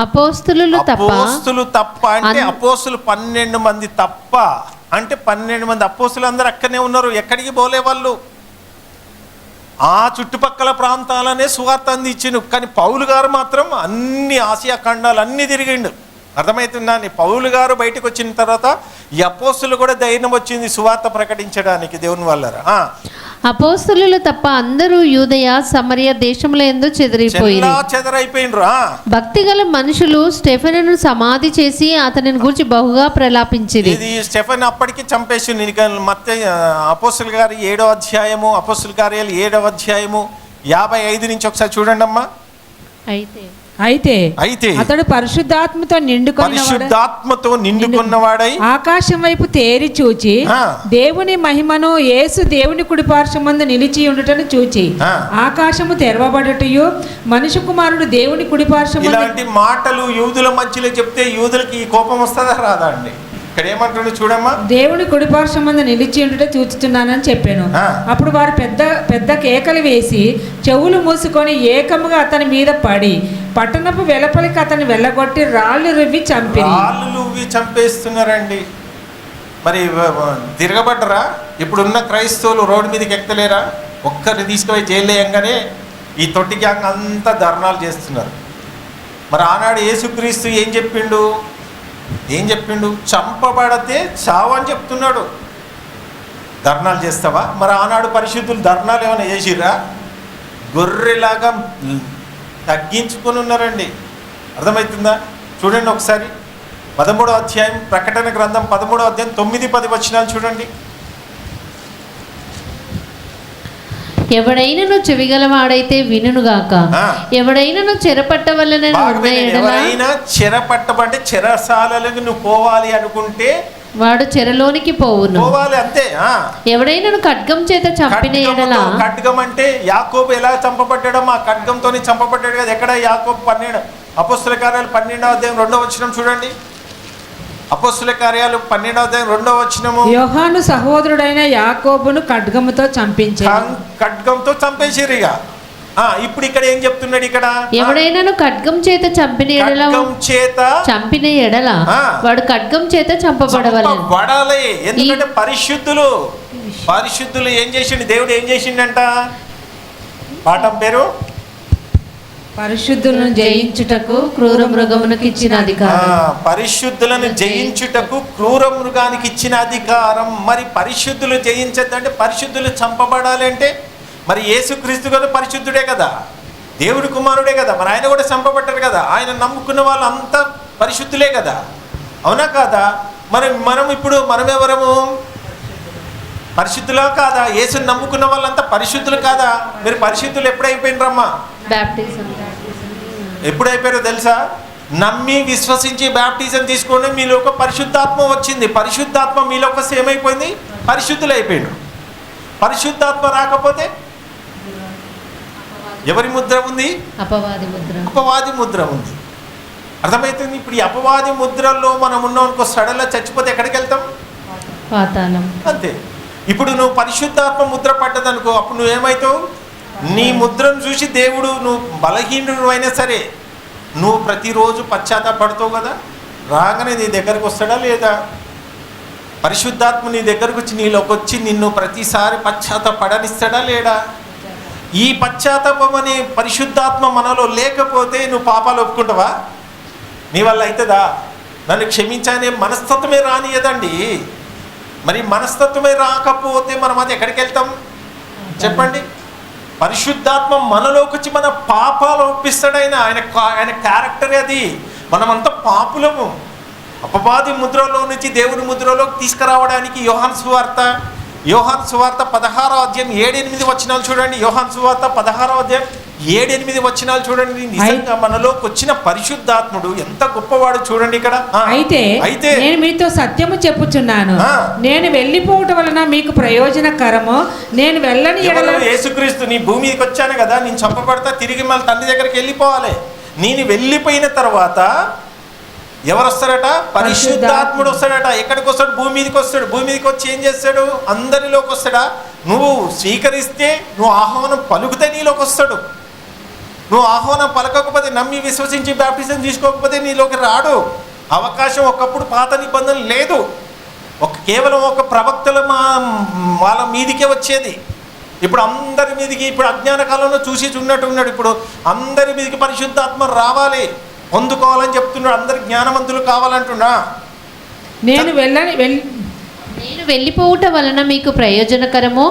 Speaker 6: అపోస్తులు తప్ప అంటే అపోస్తులు 12 మంది తప్ప అంటే 12 మంది అపోస్తులు అందరూ అక్కడనే ఉన్నారు, ఎక్కడికి పోలే వాళ్ళు. ఆ చుట్టుపక్కల ప్రాంతాలనే సువార్త అందించిండు. కానీ పౌలు గారు మాత్రం అన్ని ఆసియా ఖండాలు అన్నీ తిరిగిండు. అర్థమవుతుందా? పౌలు గారు బయటకు వచ్చిన తర్వాత ఈ అపోస్తులు కూడా ధైర్యం వచ్చింది సువార్త ప్రకటించడానికి దేవుని వల్ల.
Speaker 3: అపోస్తలులు తప్ప అందరూ యూదయ సమరయ దేశముల యందు
Speaker 6: చెదరైపోయినరు.
Speaker 3: భక్తి గల మనుషులు స్టెఫెనును సమాధి చేసి అతనిని గురించి బహుగా ప్రలాపించిరి.
Speaker 6: ఇది స్టెఫెన్ అప్పటికి చంపేసింది. మత్తయి అపోస్తలుల గారి 7వ అధ్యాయము, అపోస్తలుల కార్యాలు 7వ అధ్యాయము 55 నుంచి ఒకసారి చూడండి అమ్మా.
Speaker 4: అయితే అతడు పరిశుద్ధాత్మతో నిండుకున్నవాడై ఆకాశం వైపు తేరి చూచి దేవుని మహిమను, యేసు దేవుని కుడిపార్శ్వమందు నిలిచి ఉండుటను చూచి ఆకాశము తెరవబడుటయు మనుష్య కుమారుడు దేవుని కుడిపార్శ్వమందు.
Speaker 6: ఇలాంటి మాటలు యూదుల మధ్యలో చెప్తే యూదులకి ఈ కోపం వస్తుందా రాదా అండి? ఇక్కడ ఏమంటాడు చూడమ్మా,
Speaker 4: దేవుని కుడిపార్శ్వమందు నిలిచి ఉండుట చూచుతున్నానని చెప్పాను. అప్పుడు వారు పెద్ద పెద్ద కేకలు వేసి చెవులు మూసుకొని ఏకముగా అతని మీద పడి పట్టణపు వెలుపలికి అతన్ని వెళ్ళగొట్టి రాళ్ళు రువ్వి
Speaker 6: చంపేస్తున్నారండి. మరి తిరగబడ్డరా? ఇప్పుడున్న క్రైస్తవులు రోడ్డు మీదకి ఎక్కలేరా? ఒక్కరిని తీసుకుపోయి జైలు వేయంగానే ఈ తొట్టి గ్యాంగ్ అంతా ధర్నాలు చేస్తున్నారు. మరి ఆనాడు యేసుక్రీస్తు ఏం చెప్పిండు? చంపబడితే చావు అని చెప్తున్నాడు. ధర్నాలు చేస్తావా? మరి ఆనాడు పరిశుద్ధులు ధర్నాలు ఏమైనా చేసిర్రా? గొర్రెలాగా తగ్గించుకొని ఉన్నారండి. అర్థమవుతుందా? చూడండి ఒకసారి 13వ అధ్యాయం, ప్రకటన గ్రంథం 13వ అధ్యాయం 9-10 వచనాలు చూడండి.
Speaker 3: ఎవడైనను చెవిగలవాడైతే వినుగాక, ఎవడైనను చెరపట్టవలనని
Speaker 6: చెరపట్టబంటే చెరసాలలకు నువ్వు పోవాలి అనుకుంటే
Speaker 3: వాడు చెరలోనికి పోవాలి అంతే. ఎవడైనా ఖడ్గం చేత చంపిన ఎడల,
Speaker 6: ఖడ్గం అంటే యాకోబు ఎలా చంపబడ్డాడో ఆ ఖడ్గంతోనే చంపబడ్డాడు కదా. ఎక్కడ? యాకోబు 12 అపోస్తల కార్యాలు 12వ అధ్యాయం 2వ వచనం చూడండి. అపోస్తల కార్యాలు 12వ అధ్యాయం 2వ వచనము.
Speaker 4: యోహాను సహోదరుడైన యాకోబును ఖడ్గముతో
Speaker 6: చంపేసిరు. ఇక ఇప్పుడు ఇక్కడ ఏం చెప్తున్నాడు? ఇక్కడ
Speaker 3: ఎవడైనా ఖడ్గం చేత చంపిన ఎడల వాడు ఖడ్గం చేత చంపబడాలి.
Speaker 6: ఎందుకంటే పరిశుద్ధులు ఏం చేసిండు? దేవుడు ఏం చేసిండంట? పాఠం పేరు
Speaker 3: పరిశుద్ధులను జయించుటకు క్రూర మృగమునకు ఇచ్చిన అధికారం.
Speaker 6: పరిశుద్ధులను జయించుటకు క్రూర మృగానికి ఇచ్చిన అధికారం. మరి పరిశుద్ధులు జయించద్దంటే పరిశుద్ధులు చంపబడాలి అంటే మరి యేసుక్రీస్తు కదా పరిశుద్ధుడే కదా, దేవుడి కుమారుడే కదా, మరి ఆయన కూడా చంపబడ్డారు కదా. ఆయన నమ్ముకున్న వాళ్ళు అంతా పరిశుద్ధులే కదా, అవునా కాదా? మనం ఇప్పుడు ఎవరము? పరిశుద్ధులా కాదా? యేసుని నమ్ముకున్న వాళ్ళంతా పరిశుద్ధులు కాదా? మీరు పరిశుద్ధులు ఎప్పుడైపోయినరమ్మా? ఎప్పుడైపోయారో తెలుసా? నమ్మి విశ్వసించి బ్యాప్టిజం తీసుకోండి, మీలో ఒక పరిశుద్ధాత్మ వచ్చింది. పరిశుద్ధాత్మ మీలో ఒక ఏమైపోయింది? పరిశుద్ధులు అయిపోయిండు. పరిశుద్ధాత్మ రాకపోతే ఎవరి ముద్ర ఉంది? అపవాది ముద్ర ఉంది. అర్థమవుతుంది? ఇప్పుడు ఈ అపవాది ముద్రల్లో మనం ఉన్నాం అనుకో, సడన్గా చచ్చిపోతే ఎక్కడికి వెళ్తాం?
Speaker 3: పాతాళం.
Speaker 6: అంతే. ఇప్పుడు నువ్వు పరిశుద్ధాత్మ ముద్ర పడ్డదనుకో, అప్పుడు నువ్వేమవుతావు? నీ ముద్రను చూసి దేవుడు, నువ్వు బలహీనుడు అయినా సరే నువ్వు ప్రతిరోజు పశ్చాత్తాపడతావు కదా, రాగానే నీ దగ్గరకు వస్తాడా లేదా? పరిశుద్ధాత్మ నీ దగ్గరకు వచ్చి నీలోకి వచ్చి నిన్ను ప్రతిసారి పశ్చాత్తాపడనిస్తాడా లేడా? ఈ పశ్చాత్తాపం అనే పరిశుద్ధాత్మ మనలో లేకపోతే నువ్వు పాపాలు ఒప్పుకుంటావా? నీ వల్ల అవుతుందా? నన్ను క్షమించనే మనస్తత్వమే రానియదండి. మరి మనస్తత్వమే రాకపోతే మనం అది ఎక్కడికి వెళ్తాం చెప్పండి? పరిశుద్ధాత్మ మనలోకి వచ్చి మన పాపాలు ఒప్పిస్తాడు. ఆయన క్యారెక్టర్ అది. మనమంతా పాపులము. అపవాది ముద్రలో నుంచి దేవుని ముద్రలోకి తీసుకురావడానికి యోహాను సువార్త 16వ అధ్యాయం 7-8 వచనాలు చూడండి. యోహాను సువార్త 16వ అధ్యాయం 7-8 వచనాలు చూడండి. నిజంగా మనలోకి వచ్చిన పరిశుద్ధాత్ముడు ఎంత గొప్పవాడు చూడండి ఇక్కడ.
Speaker 4: అయితే నేను మీతో సత్యము చెప్పుచున్నాను, నేను వెళ్ళిపోవటం వలన మీకు ప్రయోజనకరము. నేను వెళ్ళని ఎడల
Speaker 6: యేసుక్రీస్తు నీ భూమి మీదకి వచ్చాను కదా, నేను చంపబడతా, తిరిగి మళ్ళీ తండ్రి దగ్గరికి వెళ్ళిపోవాలి. నేను వెళ్ళిపోయిన తర్వాత ఎవరు వస్తారట? పరిశుద్ధాత్ముడు వస్తాడట. ఎక్కడికి వస్తాడు? భూమి మీదకి వస్తాడు. భూమి మీదకి వచ్చి ఏం చేస్తాడు? అందరిలోకి వస్తాడా? నువ్వు స్వీకరిస్తే, నువ్వు ఆహ్వానం పలుకుతే నీలోకి వస్తాడు. నువ్వు ఆహ్వానం పలకకపోతే, నమ్మి విశ్వసించి బాప్టిజం తీసుకోకపోతే నీలోకి రాడు. అవకాశం ఒకప్పుడు పాత నిబంధన లేదు. కేవలం ఒక ప్రవక్తల వాళ్ళ మీదికే వచ్చేది. ఇప్పుడు అందరి మీదికి, ఇప్పుడు అజ్ఞాన కాలంలో చూసి ఉన్నట్టు ఉన్నాడు. ఇప్పుడు అందరి మీదికి పరిశుద్ధాత్మ రావాలి, పొందుకోవాలని చెప్తున్నాడు. అందరు జ్ఞానవంతులు కావాలంటున్నా.
Speaker 4: నేను
Speaker 3: వెళ్ళిపోవుట వలన మీకు ప్రయోజనకరము.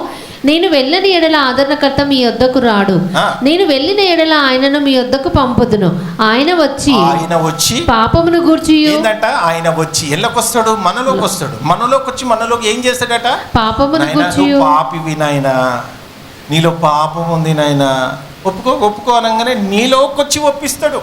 Speaker 3: నేను వెళ్ళని ఎడల ఆదరణకర్త మీ యొద్దకు రాడు. నేను వెళ్ళిన ఎడల ఆయనను మీ యొద్దకు పంపుదును. ఆయన వచ్చి పాపమును గూర్చి ఏంటంట?
Speaker 6: ఆయన వచ్చి ఎల్లకొస్తాడు, మనలోకి వస్తాడు. మనలోకి వచ్చి మనలోకి ఏం చేస్తాడట?
Speaker 3: పాపమును గూర్చి,
Speaker 6: పాపివి నాయనా, నీలో పాపం ఉంది నాయనా, ఒప్పుకో అనగానే నీలోకి వచ్చి ఒప్పిస్తాడు.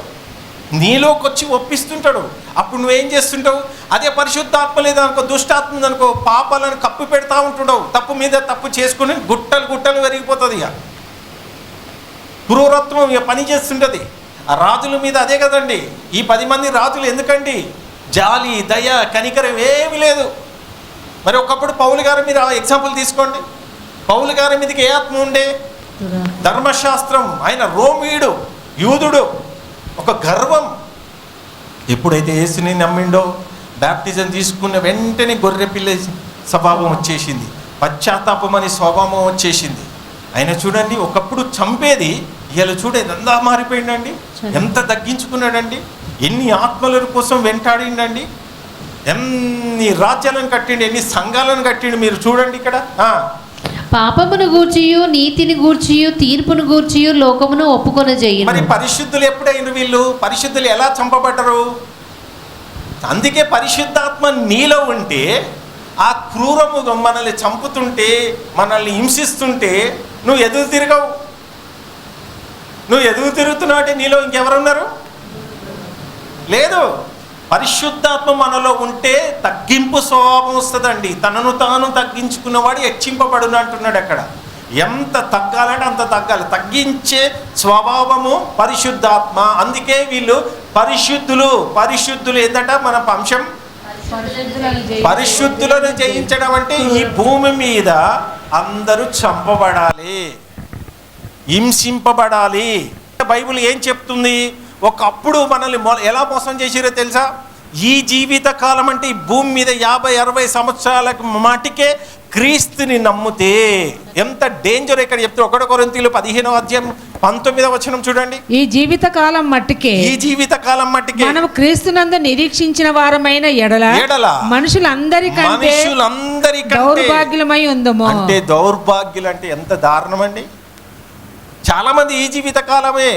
Speaker 6: నీలోకి వచ్చి ఒప్పిస్తుంటాడు. అప్పుడు నువ్వేం చేస్తుంటావు? అదే పరిశుద్ధాత్మ లేదనుకో, దుష్టాత్మ ఉందనుకో, పాపాలను కప్పు పెడతా ఉంటుండవు. తప్పు మీద తప్పు చేసుకుని గుట్టలు పెరిగిపోతుంది. ఇక క్రూరత్వం ఇక పని చేస్తుంటుంది. ఆ రాజుల మీద అదే కదండి. ఈ 10 మంది రాజులు ఎందుకండి? జాలి, దయ, కనికరం ఏమీ లేదు. మరి ఒకప్పుడు పౌలు గారి మీద ఎగ్జాంపుల్ తీసుకోండి. పౌలు గారి మీదకి ఏ ఆత్మ ఉండే? ధర్మశాస్త్రం. ఆయన రోమీయుడు, యూదుడు, ఒక గర్వం. ఎప్పుడైతే యేసుని నమ్మిండో, బ్యాప్టిజం తీసుకున్న వెంటనే గొర్రెపిల్ల స్వభావం వచ్చేసింది, పశ్చాత్తాపం అనే స్వభావం వచ్చేసింది. ఆయన చూడండి, ఒకప్పుడు చంపేది, ఇలా చూడేది అంతా మారిపోయిందండి. ఎంత తగ్గించుకున్నాడండి, ఎన్ని ఆత్మల కోసం వెంటాడిండండి, ఎన్ని రాజ్యాలను కట్టిండు, ఎన్ని సంఘాలను కట్టిండు. మీరు చూడండి ఇక్కడ.
Speaker 3: పాపమును గూర్చియు, నీతిని గూర్చియు, తీర్పును గూర్చియు లోకమును ఒప్పుకొనజేయును.
Speaker 6: మరి పరిశుద్ధులు ఎప్పుడైన వీళ్ళు? పరిశుద్ధులు ఎలా చంపబడ్డరు? అందుకే పరిశుద్ధాత్మ నీలో ఉంటే, ఆ క్రూరము మనల్ని చంపుతుంటే, మనల్ని హింసిస్తుంటే నువ్వు ఎదురు తిరగవు. నువ్వు ఎదురు తిరుగుతున్నావు అంటే నీలో ఇంకెవరున్నారు? లేదు. పరిశుద్ధాత్మ మనలో ఉంటే తగ్గింపు స్వభావం వస్తుందండి. తనను తాను తగ్గించుకున్నవాడు హెచ్చింపబడును అంటున్నాడు అక్కడ. ఎంత తగ్గాలంటే అంత తగ్గాలి. తగ్గించే స్వభావము పరిశుద్ధాత్మ. అందుకే వీళ్ళు పరిశుద్ధులు ఏంటంట? మన అంశం పరిశుద్ధులను జయించడం అంటే ఈ భూమి మీద అందరూ చంపబడాలి, హింసింపబడాలి. బైబిల్ ఏం చెప్తుంది? ఒకప్పుడు మనల్ని ఎలా మోసం చేసిరో తెలుసా? ఈ జీవిత కాలం అంటే ఈ భూమి మీద 50-60 సంవత్సరాలకు మాటికే క్రీస్తుని నమ్మితే ఎంత డేంజర్ ఇక్కడ చెప్తే 1 కొరింథీయులు 15వ అధ్యాయం 19వ వచనం చూడండి.
Speaker 4: ఈ జీవిత కాలం మట్టికే మనం క్రీస్తునందు నిరీక్షించిన వారమైన ఎడల మనుషులందరికంటే దౌర్భాగ్యులమై ఉందము.
Speaker 6: అంటే దౌర్భాగ్యులు అంటే ఎంత దారుణం అండి. చాలా మంది ఈ జీవిత కాలమే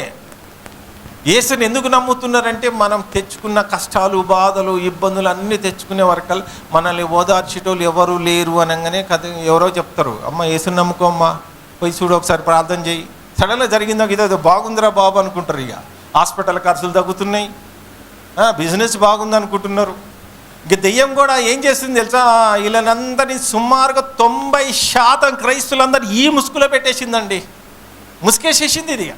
Speaker 6: యేసుని ఎందుకు నమ్ముతున్నారంటే, మనం తెచ్చుకున్న కష్టాలు, బాధలు, ఇబ్బందులు అన్నీ తెచ్చుకునే వరకల్ మనల్ని ఓదార్చేటోళ్ళు ఎవరు లేరు అనగానే ఎవరో చెప్తారు, అమ్మ యేసుని నమ్ముకో అమ్మ, పోయి చూడు, ఒకసారి ప్రార్థన చేయి. సడన్గా జరిగిందో ఇదో బాగుందిరా బాబు అనుకుంటారు. ఇక హాస్పిటల్ ఖర్చులు తగ్గుతున్నాయి, బిజినెస్ బాగుంది అనుకుంటున్నారు. ఇక దెయ్యం కూడా ఏం చేస్తుంది తెలుసా? వీళ్ళనందరినీ సుమారుగా 90% క్రైస్తులందరూ ఈ ముసుగులో పెట్టేసిందండి. ముసుకేసేసింది ఇది.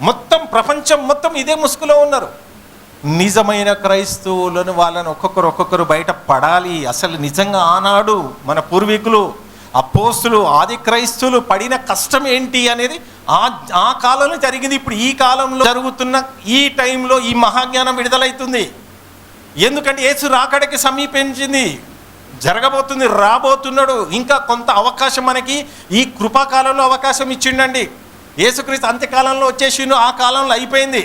Speaker 6: మొత్తం ప్రపంచం మొత్తం ఇదే ముసుగులో ఉన్నారు. నిజమైన క్రైస్తవులను వాళ్ళని ఒక్కొక్కరు బయట పడాలి. అసలు నిజంగా ఆనాడు మన పూర్వీకులు, అపోస్తులు, ఆది క్రైస్తవులు పడిన కష్టం ఏంటి అనేది ఆ కాలంలో జరిగింది. ఇప్పుడు ఈ కాలంలో జరుగుతున్న ఈ టైంలో ఈ మహాజ్ఞానం విడుదలవుతుంది. ఎందుకంటే యేసు రాకడికి సమీపించింది, జరగబోతుంది, రాబోతున్నాడు. ఇంకా కొంత అవకాశం మనకి ఈ కృపాకాలంలో అవకాశం ఇచ్చిండండి. యేసుక్రీస్తు అంత్యకాలంలో వచ్చేసిండు, ఆ కాలంలో అయిపోయింది.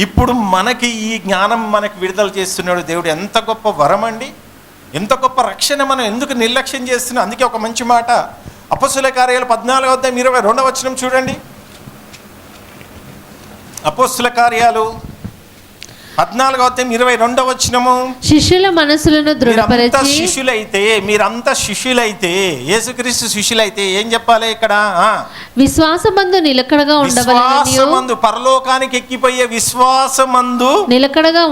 Speaker 6: ఇప్పుడు మనకి ఈ జ్ఞానం మనకి విడుదల చేస్తున్నాడు దేవుడు. ఎంత గొప్ప వరం అండి, ఎంత గొప్ప రక్షణ. మనం ఎందుకు నిర్లక్ష్యం చేస్తున్నాం? అందుకే ఒక మంచి మాట అపోస్తుల కార్యాలు 14వ అధ్యాయం 22వ వచనం చూడండి. అపోస్తుల కార్యాలు 14వ అధ్యాయం 22వ వచనము,
Speaker 3: శిష్యుల మనసులను దృఢపరచి
Speaker 6: మీరంతా శిష్యులైతే యేసుక్రీస్తు శిష్యులైతే ఏం చెప్పాలి ఇక్కడ?
Speaker 3: విశ్వాసమందు నిలకడగా ఉండవలెననియు,
Speaker 6: పరలోకానికి ఎక్కిపోయే విశ్వాసమందు
Speaker 3: నిలకడగా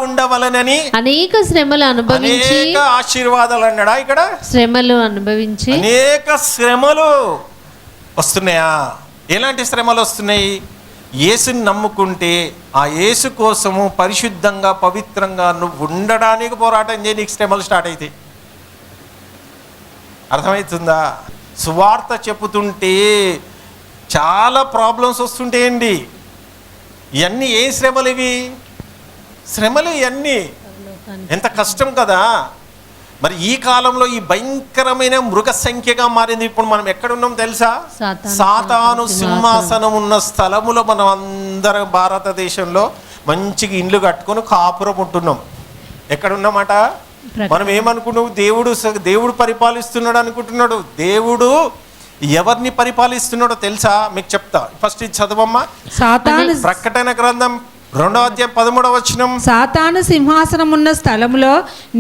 Speaker 6: ఉండవలెనని
Speaker 3: అనేక శ్రమలు అనుభవించి,
Speaker 6: అనేక ఆశీర్వాదాలు అన్నాడా ఇక్కడ?
Speaker 3: శ్రమలు అనుభవించి,
Speaker 6: అనేక శ్రమలు వస్తున్నాయా? ఎలాంటి శ్రమలు వస్తున్నాయి? యేసుని నమ్ముకుంటే ఆ యేసు కోసము పరిశుద్ధంగా పవిత్రంగా నువ్వు ఉండడానికి పోరాటం చేయి, నీకు శ్రమలు స్టార్ట్ అవుతాయి. అర్థమవుతుందా? సువార్త చెప్పుతుంటే చాలా ప్రాబ్లమ్స్ వస్తుంటాయండి. ఇవన్నీ ఏ శ్రమలు? ఇవి శ్రమలు ఇవన్నీ ఎంత కష్టం కదా. మరి ఈ కాలంలో ఈ భయంకరమైన మృగ సంఖ్యగా మారింది. ఇప్పుడు మనం ఎక్కడున్నాం తెలుసా? సాతాను సింహాసనం ఉన్న స్థలములో మనం అందరం భారతదేశంలో మంచిగా ఇండ్లు కట్టుకొని కాపురం ఉంటున్నాం. ఎక్కడున్నామాట? మనం ఏమనుకున్నావు? దేవుడు పరిపాలిస్తున్నాడు అనుకుంటున్నాడు. దేవుడు ఎవరిని పరిపాలిస్తున్నాడో తెలుసా? మీకు చెప్తా. ఫస్ట్ ఇది చదవమ్మా.
Speaker 4: సాతాను
Speaker 6: ప్రకటన గ్రంథం 2వ అధ్యాయం 13వ వచనం,
Speaker 4: సాతాను సింహాసనం ఉన్న స్థలములో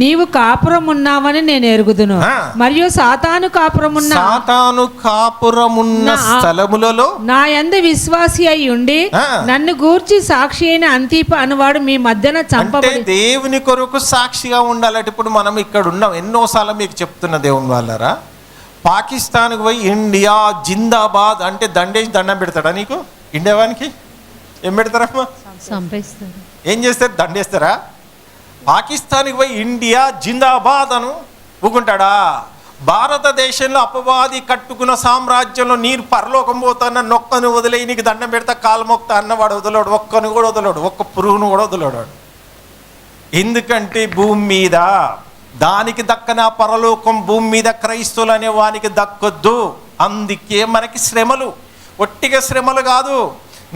Speaker 4: నీవు కాపురం ఉన్నావని నేను ఎరుగుదును, మరియు సాతాను కాపురమున్న
Speaker 6: స్థలములలో
Speaker 4: నా యందు విశ్వాసి అయి ఉండి నన్ను గూర్చి సాక్షి అయిన అంతీప అనువాడు మీ మధ్యన చంపబడి.
Speaker 6: దేవుని కొరకు సాక్షిగా ఉండాలంటే ఇప్పుడు మనం ఇక్కడ ఉన్నాం. ఎన్నోసార్లు మీకు చెప్తున్న దేవుని వాళ్ళరా, పాకిస్తాన్కి పోయి ఇండియా జిందాబాద్ అంటే దండేసి దండం పెడతాడా నీకు? ఇండియావానికి ఏం పెడతారమ్మా? ఏం చేస్తారు? దండేస్తారా? పాకిస్తాన్కి పోయి ఇండియా జిందాబాద్ అను ఊకుంటాడా? భారతదేశంలో అపవాది కట్టుకున్న సామ్రాజ్యంలో నీరు పరలోకం పోతాన్న నొక్కను వదిలేయి నీకు దండం పెడతా కాలు మొక్తా అన్నవాడు వదలడు, ఒక్కను కూడా వదలడు, ఒక్క పురుగును కూడా వదలడు. ఎందుకంటే భూమి మీద దానికి దక్కన పరలోకం, భూమి మీద క్రైస్తవులు అనే వానికి దక్కొద్దు. అందుకే మనకి శ్రమలు, ఒట్టిగా శ్రమలు కాదు.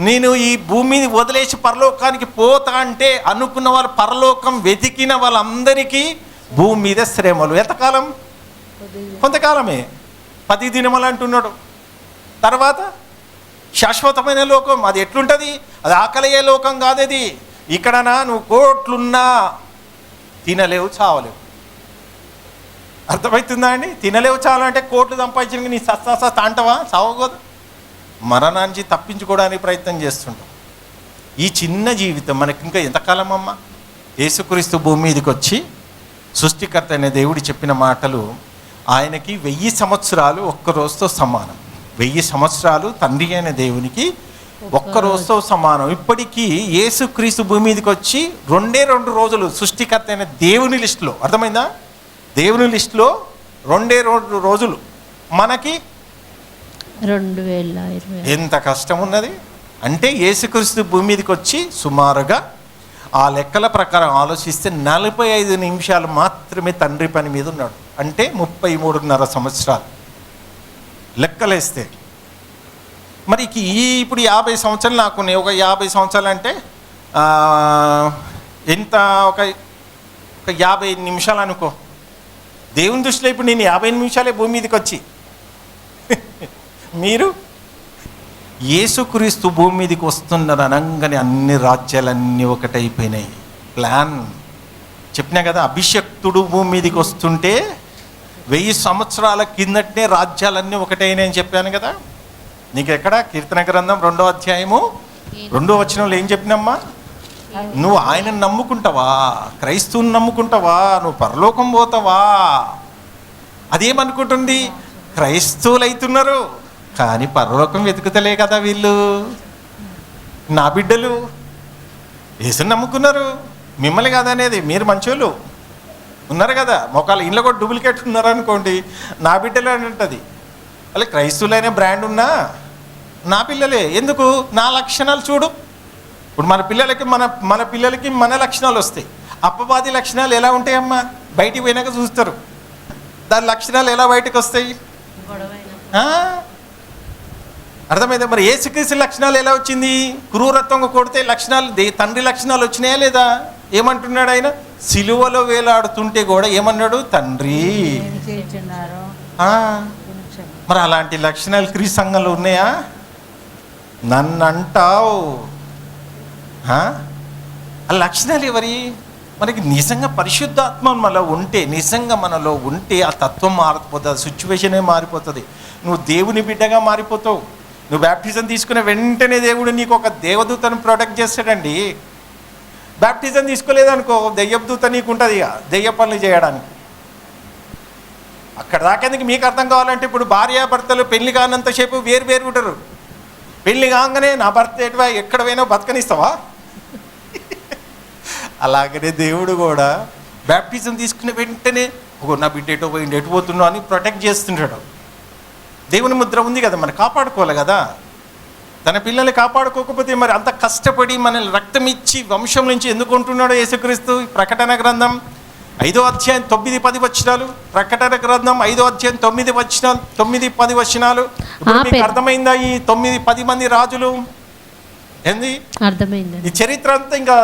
Speaker 6: నేను ఈ భూమిని వదిలేసి పరలోకానికి పోతా అంటే అనుకున్న వాళ్ళు, పరలోకం వెతికిన వాళ్ళందరికీ భూమి మీద శ్రమలు. ఎంతకాలం? కొంతకాలమే. 10 దినములు అంటున్నాడు. తర్వాత శాశ్వతమైన లోకం. అది ఎట్లుంటుంది? అది ఆకలియే లోకం కాదు. అది ఇక్కడనా నువ్వు కోట్లున్నా తినలేవు, చావలేవు. అర్థమవుతుందా అండి? తినలేవు చావాలంటే కోట్లు సంపాదించిన నీ సస్తా అంటవా? చావకూడదు. మరణానికి తప్పించుకోవడానికి ప్రయత్నం చేస్తుంటాం. ఈ చిన్న జీవితం మనకి ఇంకా ఎంతకాలం అమ్మా? యేసుక్రీస్తు భూమి మీదకి వచ్చి సృష్టికర్త అనే దేవుడు చెప్పిన మాటలు, ఆయనకి 1000 సంవత్సరాలు ఒక్క రోజుతో సమానం. 1000 సంవత్సరాలు తండ్రి అయిన దేవునికి ఒక్క రోజుతో సమానం. ఇప్పటికీ యేసుక్రీస్తు భూమి మీదకి వచ్చి 2 రోజులు సృష్టికర్త అయిన దేవుని లిస్టులో. అర్థమైందా? దేవుని లిస్టులో 2 రోజులు. మనకి
Speaker 3: 2020.
Speaker 6: ఎంత కష్టం ఉన్నది అంటే యేసుక్రీస్తు భూమి మీదకి వచ్చి సుమారుగా ఆ లెక్కల ప్రకారం ఆలోచిస్తే 45 నిమిషాలు మాత్రమే తండ్రి పని మీద ఉన్నాడు. అంటే 33.5 సంవత్సరాలు లెక్కలేస్తే. మరి ఇప్పుడు 50 సంవత్సరాలు నాకున్నాయి. ఒక 50 సంవత్సరాలు అంటే ఎంత? ఒక 50 నిమిషాలు అనుకో. దేవుని దృష్టిలో ఇప్పుడు నేను 50 నిమిషాలే భూమి మీదకి వచ్చి. మీరు యేసుక్రీస్తు భూమి మీదకి వస్తున్నారు అనగానే అన్ని రాజ్యాలన్నీ ఒకటైపోయినాయి. ప్లాన్ చెప్పినా కదా, అభిషక్తుడు భూమి మీదకి వస్తుంటే 1000 సంవత్సరాల కిందటనే రాజ్యాలన్నీ ఒకటైనాయని చెప్పాను కదా. నీకు ఎక్కడ? కీర్తన గ్రంథం 2వ అధ్యాయము 2వ వచనంలో ఏం చెప్పినమ్మా? నువ్వు ఆయనను నమ్ముకుంటావా? క్రైస్తవుని నమ్ముకుంటావా? నువ్వు పరలోకం పోతావా? అదేమనుకుంటుంది? క్రైస్తవులు అవుతున్నారు కానీ పరలోకం వెతుకుతలే కదా వీళ్ళు. నా బిడ్డలు యేసుని నమ్ముకున్నారు, మిమ్మల్ని కాదనేది, మీరు మంచోళ్ళు ఉన్నారు కదా. మొక్కలు ఇంట్లో కూడా డూప్లికేట్ ఉన్నారు అనుకోండి, నా బిడ్డలు అని ఉంటుంది. అలా క్రైస్తవులైన బ్రాండ్ ఉన్నా నా పిల్లలే. ఎందుకు? నా లక్షణాలు చూడు. ఇప్పుడు మన పిల్లలకి మన లక్షణాలు వస్తాయి. అపవాది లక్షణాలు ఎలా ఉంటాయమ్మా? బయటికి పోయినాక చూస్తారు. దాని లక్షణాలు ఎలా బయటకు వస్తాయి? అర్థమైందా? మరి యేసుక్రీస్తు లక్షణాలు ఎలా వచ్చింది? క్రూరత్వంగా కొడితే లక్షణాలు, తండ్రి లక్షణాలు వచ్చినాయా లేదా? ఏమంటున్నాడు ఆయన? సిలువలో వేలాడుతుంటే కూడా ఏమన్నాడు? తండ్రి. మరి అలాంటి లక్షణాలు క్రీస్తు సంఘంలో ఉన్నాయా? నన్ను అంటావు ఆ లక్షణాలు ఎవరి? మనకి నిజంగా పరిశుద్ధాత్మ మనలో ఉంటే ఆ తత్వం మారిపోతుంది, సిచ్యువేషనే మారిపోతుంది. నువ్వు దేవుని బిడ్డగా మారిపోతావు. నువ్వు బ్యాప్టిజం తీసుకునే వెంటనే దేవుడు నీకు ఒక దేవదూతను ప్రొటెక్ట్ చేస్తాడండి. బ్యాప్టిజం తీసుకోలేదనుకో, దెయ్యపు దూత నీకు ఉంటుంది ఇక దెయ్య పనులు చేయడానికి. అక్కడ దాకేందుకు మీకు అర్థం కావాలంటే, ఇప్పుడు భార్యాభర్తలు పెళ్లి కానంతసేపు వేరు ఉంటారు. పెళ్లి కాగానే నా భర్త ఎక్కడ పోయినా బతకనిస్తావా? అలాగనే దేవుడు కూడా బ్యాప్టిజం తీసుకునే వెంటనే నా బిడ్డ ఎటో పోయింది, ఎటు పోతున్నావు అని ప్రొటెక్ట్ చేస్తుంటాడు. దేవుని ముద్ర ఉంది కదా, మనం కాపాడుకోవాలి కదా. తన పిల్లల్ని కాపాడుకోకపోతే మరి అంత కష్టపడి మనల్ని రక్తం ఇచ్చి వంశం నుంచి ఎందుకు ఉంటున్నాడో యేసుక్రీస్తు? ప్రకటన గ్రంథం 5వ అధ్యాయం 9-10 వచనాలు. ప్రకటన గ్రంథం 5వ అధ్యాయం 9-10 వచనాలు. మీకు అర్థమైందా? ఈ 9-10 మంది రాజులు ఏంది
Speaker 3: అర్థమైంది? ఈ
Speaker 6: చరిత్ర అంతా ఇంకా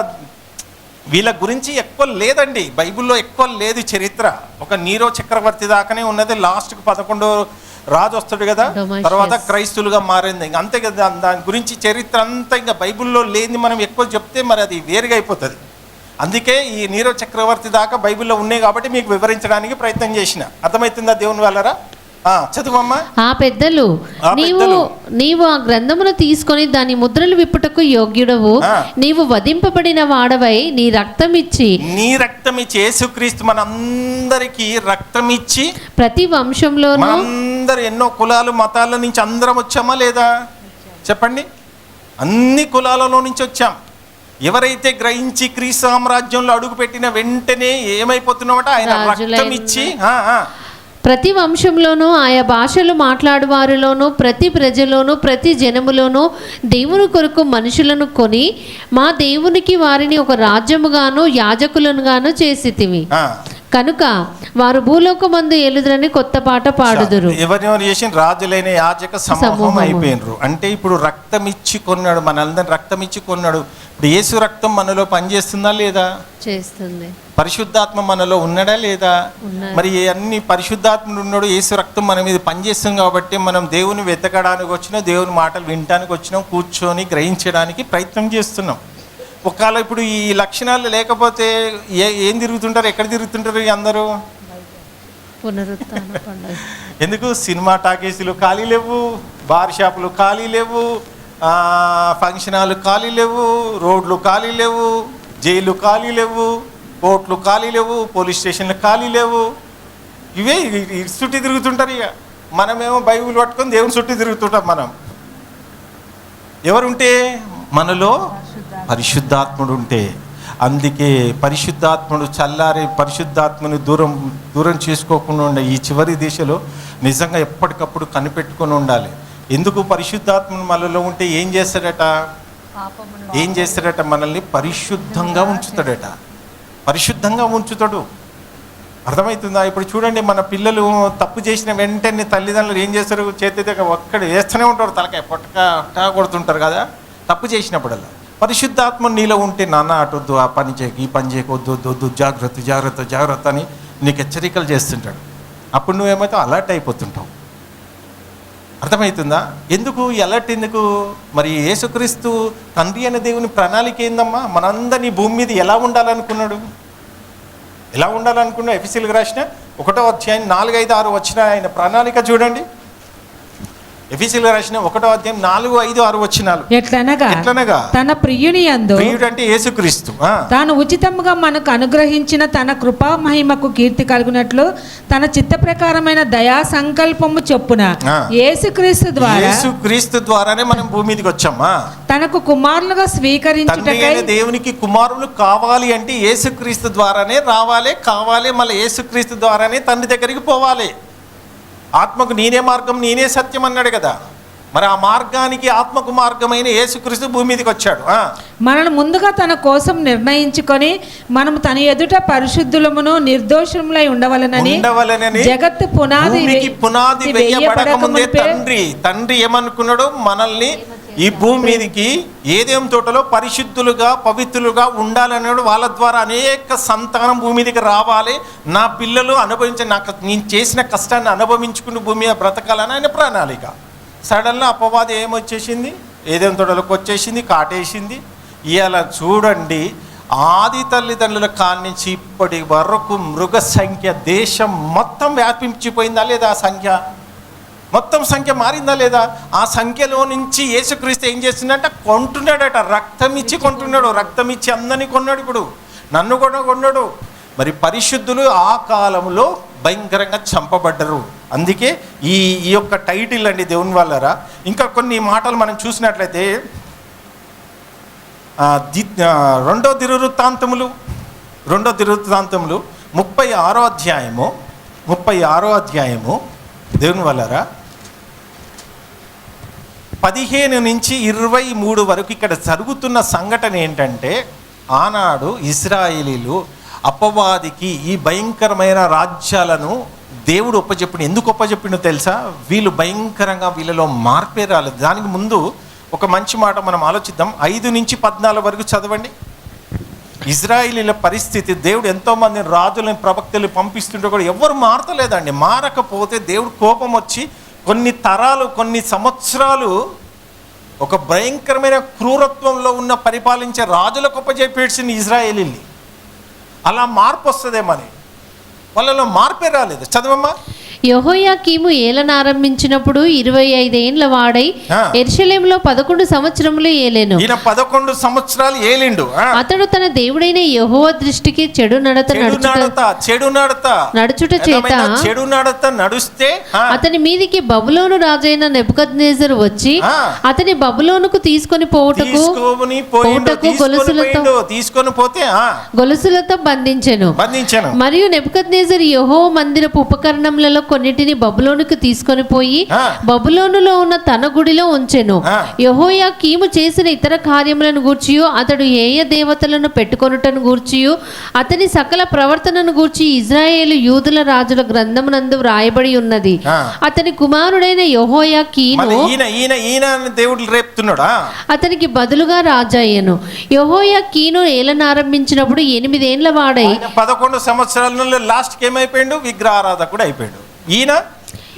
Speaker 6: వీళ్ళ గురించి ఎక్కువ లేదండి, బైబిల్లో ఎక్కువ లేదు చరిత్ర. ఒక నీరో చక్రవర్తి దాకానే ఉన్నది. లాస్ట్కి 11వ రాజు వస్తాడు కదా, తర్వాత క్రైస్తులుగా మారింది. ఇంక అంతే కదా, దాని గురించి చరిత్ర అంతా ఇంకా బైబిల్లో లేని మనం ఎక్కువ చెప్తే మరి అది వేరుగా అయిపోతుంది. అందుకే ఈ నీరో చక్రవర్తి దాకా బైబిల్లో ఉన్నాయి కాబట్టి మీకు వివరించడానికి ప్రయత్నం చేసిన. అర్థమవుతుందా దేవుని వాళ్ళరా? చదువమ్మా.
Speaker 3: ఆ పెద్దలు, నీవు ఆ గ్రంథమును తీసుకొని దాని ముద్రలు విప్పుటకు యోగ్యుడవు, నీవు వధింపబడిన వాడవై నీ రక్తం ఇచ్చి
Speaker 6: యేసుక్రీస్తు మనందరికీ రక్తం ఇచ్చి,
Speaker 3: ప్రతి వంశంలోనూ
Speaker 6: అందరు ఎన్నో కులాలు మతాల నుంచి అందరం వచ్చామా లేదా చెప్పండి? అన్ని కులాలలో నుంచి వచ్చాం. ఎవరైతే గ్రహించి క్రీస్తు సామ్రాజ్యంలో అడుగు పెట్టిన వెంటనే ఏమైపోతున్నామట, ఆయన రక్తం ఇచ్చి
Speaker 3: ప్రతి వంశంలోనూ ఆయా భాషలు మాట్లాడువారిలోనూ ప్రతి ప్రజలోనూ ప్రతి జనములోనూ దేవుని కొరకు మనుషులను కొని మా దేవునికి వారిని ఒక రాజ్యముగాను యాజకులను గాను చేసితివి. కనుక వారు భూలోకమందు ఏలుదురని కొత్త పాట పాడుదురు.
Speaker 6: ఎవరెవరు చేసిన రాజులైన యాజక సమూహం అయిపోయినరు. అంటే ఇప్పుడు రక్తం ఇచ్చి కొన్నాడు, మనందరిని రక్తం ఇచ్చి కొన్నాడు. ఇప్పుడు యేసు రక్తం మనలో పనిచేస్తుందా లేదా?
Speaker 3: చేస్తుంది.
Speaker 6: పరిశుద్ధాత్మ మనలో ఉన్నాడా లేదా? మరి అన్ని పరిశుద్ధాత్ముడు ఉన్నాడు, యేసు రక్తం మన మీద పనిచేస్తుంది కాబట్టి మనం దేవుని వెతకడానికి వచ్చినాం, దేవుని మాటలు వినడానికి వచ్చినాం, కూర్చొని గ్రహించడానికి ప్రయత్నం చేస్తున్నాం. ఒకవేళ ఇప్పుడు ఈ లక్షణాలు లేకపోతే ఏం తిరుగుతుంటారు, ఎక్కడ తిరుగుతుంటారు అందరూ? ఎందుకు? సినిమా టాకీసులు ఖాళీ లేవు, బార్ షాపులు ఖాళీ లేవు, ఫంక్షన్ హాలు ఖాళీ లేవు, రోడ్లు ఖాళీ లేవు, జైలు ఖాళీ లేవు, కోర్టులు ఖాళీ లేవు, పోలీస్ స్టేషన్లు ఖాళీ లేవు. ఇవే చుట్టూ తిరుగుతుంటారు. ఇక మనమేమో బైబిల్ పట్టుకొని దేవుని చుట్టూ తిరుగుతుంటాం. మనం ఎవరుంటే? మనలో పరిశుద్ధాత్ముడు ఉంటే. అందుకే పరిశుద్ధాత్ముడు చల్లారి పరిశుద్ధాత్మని దూరం చేసుకోకుండా ఉండే ఈ చివరి దిశలో నిజంగా ఎప్పటికప్పుడు కనిపెట్టుకొని ఉండాలి. ఎందుకు? పరిశుద్ధాత్మను మనలో ఉంటే ఏం చేస్తాడట? మనల్ని పరిశుద్ధంగా ఉంచుతాడట. పరిశుద్ధంగా ఉంచుతాడు. అర్థమవుతుందా? ఇప్పుడు చూడండి, మన పిల్లలు తప్పు చేసిన వెంటనే తల్లిదండ్రులు ఏం చేస్తారు? చేతి దగ్గర ఒక్కడ వేస్తూనే ఉంటారు, తలకాయ పొట్టక కొడుతుంటారు కదా తప్పు చేసినప్పుడల్లా. పరిశుద్ధాత్మ నీలో ఉంటే, నాన్న అటొద్దు, ఆ పని చేయకు, ఈ పని చేయకొద్దు, జాగ్రత్త అని నీకు హెచ్చరికలు చేస్తుంటాడు. అప్పుడు నువ్వేమైతే అలర్ట్ అయిపోతుంటావు. అర్థమవుతుందా? ఎందుకు అలర్ట్? ఎందుకు? మరి యేసుక్రీస్తు తండ్రి అనే దేవుని ప్రణాళిక ఏందమ్మా? మనందరినీ భూమి మీద ఎలా ఉండాలనుకున్నాడు? ఎఫెసీయులకు రాసిన 1వ అధ్యాయం 4, 5, 6 వచ్చిన ఆయన ప్రణాళిక చూడండి. ఎఫెసీయులకు రాసిన 1వ అధ్యాయం 4, 5, 6 వచనాలు.
Speaker 4: ఎట్లనగా తన ప్రియుని యందు,
Speaker 6: ప్రియుడు అంటే యేసుక్రీస్తు,
Speaker 4: తాను ఉచితముగా మనకు అనుగ్రహించిన తన కృపా మహిమకు కీర్తి కలుగునట్లు తన చిత్త ప్రకారమైన దయా సంకల్పము చొప్పున యేసుక్రీస్తు ద్వారానే మనం భూమి మీదకి వచ్చామా? తనకు కుమారులుగా స్వీకరించుటకై,
Speaker 6: దేవునికి కుమారులు కావాలి అంటే యేసుక్రీస్తు ద్వారానే కావాలి. మళ్ళీ యేసుక్రీస్తు ద్వారానే తండ్రి దగ్గరికి పోవాలి. ఆత్మకు నేనే మార్గం, నేనే సత్యం అన్నాడు కదా. మరి ఆ మార్గానికి, ఆత్మకు మార్గమైన యేసుక్రీస్తు భూమి మీదకి వచ్చాడు.
Speaker 4: మనల్ని ముందుగా తన కోసం నిర్ణయించుకొని మనం తన ఎదుట పరిశుద్ధులమును నిర్దోషములై ఉండవలనని జగత్తు పునాది
Speaker 6: వేయబడకముందే తండ్రి ఏమనుకున్నాడు? మనల్ని ఈ భూమి మీదకి ఏదేం తోటలో పరిశుద్ధులుగా పవిత్రులుగా ఉండాలన్నాడు. వాళ్ళ ద్వారా అనేక సంతానం భూమి మీదకి రావాలి, నా పిల్లలు నేను చేసిన కష్టాన్ని అనుభవించుకుని భూమి మీద బ్రతకాలని ఆయన ప్రణాళిక. సడన్గా అపవాది ఏమొచ్చేసింది? ఏదేం తోటలోకి వచ్చేసింది, కాటేసింది. ఇవాళ చూడండి, ఆది తల్లిదండ్రుల కాడి నుంచి ఇప్పటి వరకు మృగ సంఖ్య దేశం మొత్తం వ్యాపించిపోయిందా లేదా? ఆ సంఖ్య మొత్తం సంఖ్య మారిందా లేదా? ఆ సంఖ్యలో నుంచి యేసుక్రీస్తు ఏం చేస్తుందంటే కొంటున్నాడట, రక్తం ఇచ్చి కొంటున్నాడు. రక్తం ఇచ్చి అందరినీ కొన్నాడు. ఇప్పుడు నన్ను కూడా కొన్నాడు. మరి పరిశుద్ధులు ఆ కాలంలో భయంకరంగా చంపబడ్డరు. అందుకే ఈ యొక్క టైటిల్ అండి దేవుని వాళ్ళరా. ఇంకా కొన్ని మాటలు మనం చూసినట్లయితే రెండో దినవృత్తాంతములు 36వ అధ్యాయము దేవుని వాళ్ళరా 15 నుంచి 23 వరకు ఇక్కడ జరుగుతున్న సంఘటన ఏంటంటే, ఆనాడు ఇశ్రాయేలీలు అపవాదికి ఈ భయంకరమైన రాజ్యాలను దేవుడు ఒప్పచెప్పిన. ఎందుకు ఒప్పచెప్పిండో తెలుసా? వీళ్ళు భయంకరంగా, వీళ్ళలో మార్పే రాలేదు. దానికి ముందు ఒక మంచి మాట మనం ఆలోచిద్దాం. 5 నుంచి 14 వరకు చదవండి. ఇజ్రాయిలీల పరిస్థితి, దేవుడు ఎంతోమంది రాజులను ప్రవక్తలు పంపిస్తుంటే కూడా ఎవరు మారతలేదండి. మారకపోతే దేవుడు కోపం వచ్చి కొన్ని తరాలు, కొన్ని సంవత్సరాలు ఒక భయంకరమైన క్రూరత్వంలో ఉన్న పరిపాలించే రాజులకు ఒప్పజెప్పేసింది ఇజ్రాయేలీని. అలా మార్పు వస్తుందేమని వాళ్ళలో మార్పే రాలేదు. చదవమ్మా.
Speaker 3: యెహోయాకీము ఏలనారంభించినప్పుడు 25 ఏండ్ల వాడై యెరూషలేములో 11 సంవత్సరములు ఏలెను.
Speaker 6: ఈయన 11 సంవత్సరాలు ఏలిండు.
Speaker 3: అతడు తన దేవుడైన యెహోవా దృష్టికి చెడు నడత
Speaker 6: నడుస్తే
Speaker 3: అతని మీదికి బబులోను రాజైన నెబుకద్నెజరు వచ్చి అతని బబులోనుకు తీసుకొని పోవుటకు గొలుసులతో బంధించెను. మరియు నెబుకద్నెజరు యెహోవా మందిరపు ఉపకరణములలో కొన్నిటిని బబులోనుకు తీసుకొని పోయి బబులోనులో ఉన్న తన గుడిలో ఉంచెను. యెహోయాకీము చేసిన ఇతర కార్యములను గూర్చియు అతడు ఏయ దేవతలను పెట్టుకొనుటను గూర్చియు అతని సకల ప్రవర్తనను గూర్చి ఇజ్రాయేలు యూదుల రాజుల గ్రంథమునందు వ్రాయబడి ఉన్నది. అతని కుమారుడైన యెహోయాకీను
Speaker 6: దేవుడు రేపుతున్నాడా,
Speaker 3: అతనికి బదులుగా రాజయ్యను. యెహోయాకీను ఏలనారంభించినప్పుడు 8 ఏండ్ల వాడై
Speaker 6: 11 సంవత్సరాలలో లాస్ట్కి ఏమైపోయాడు? విగ్రహారాధకుడు అయిపోయాడు. ఈయన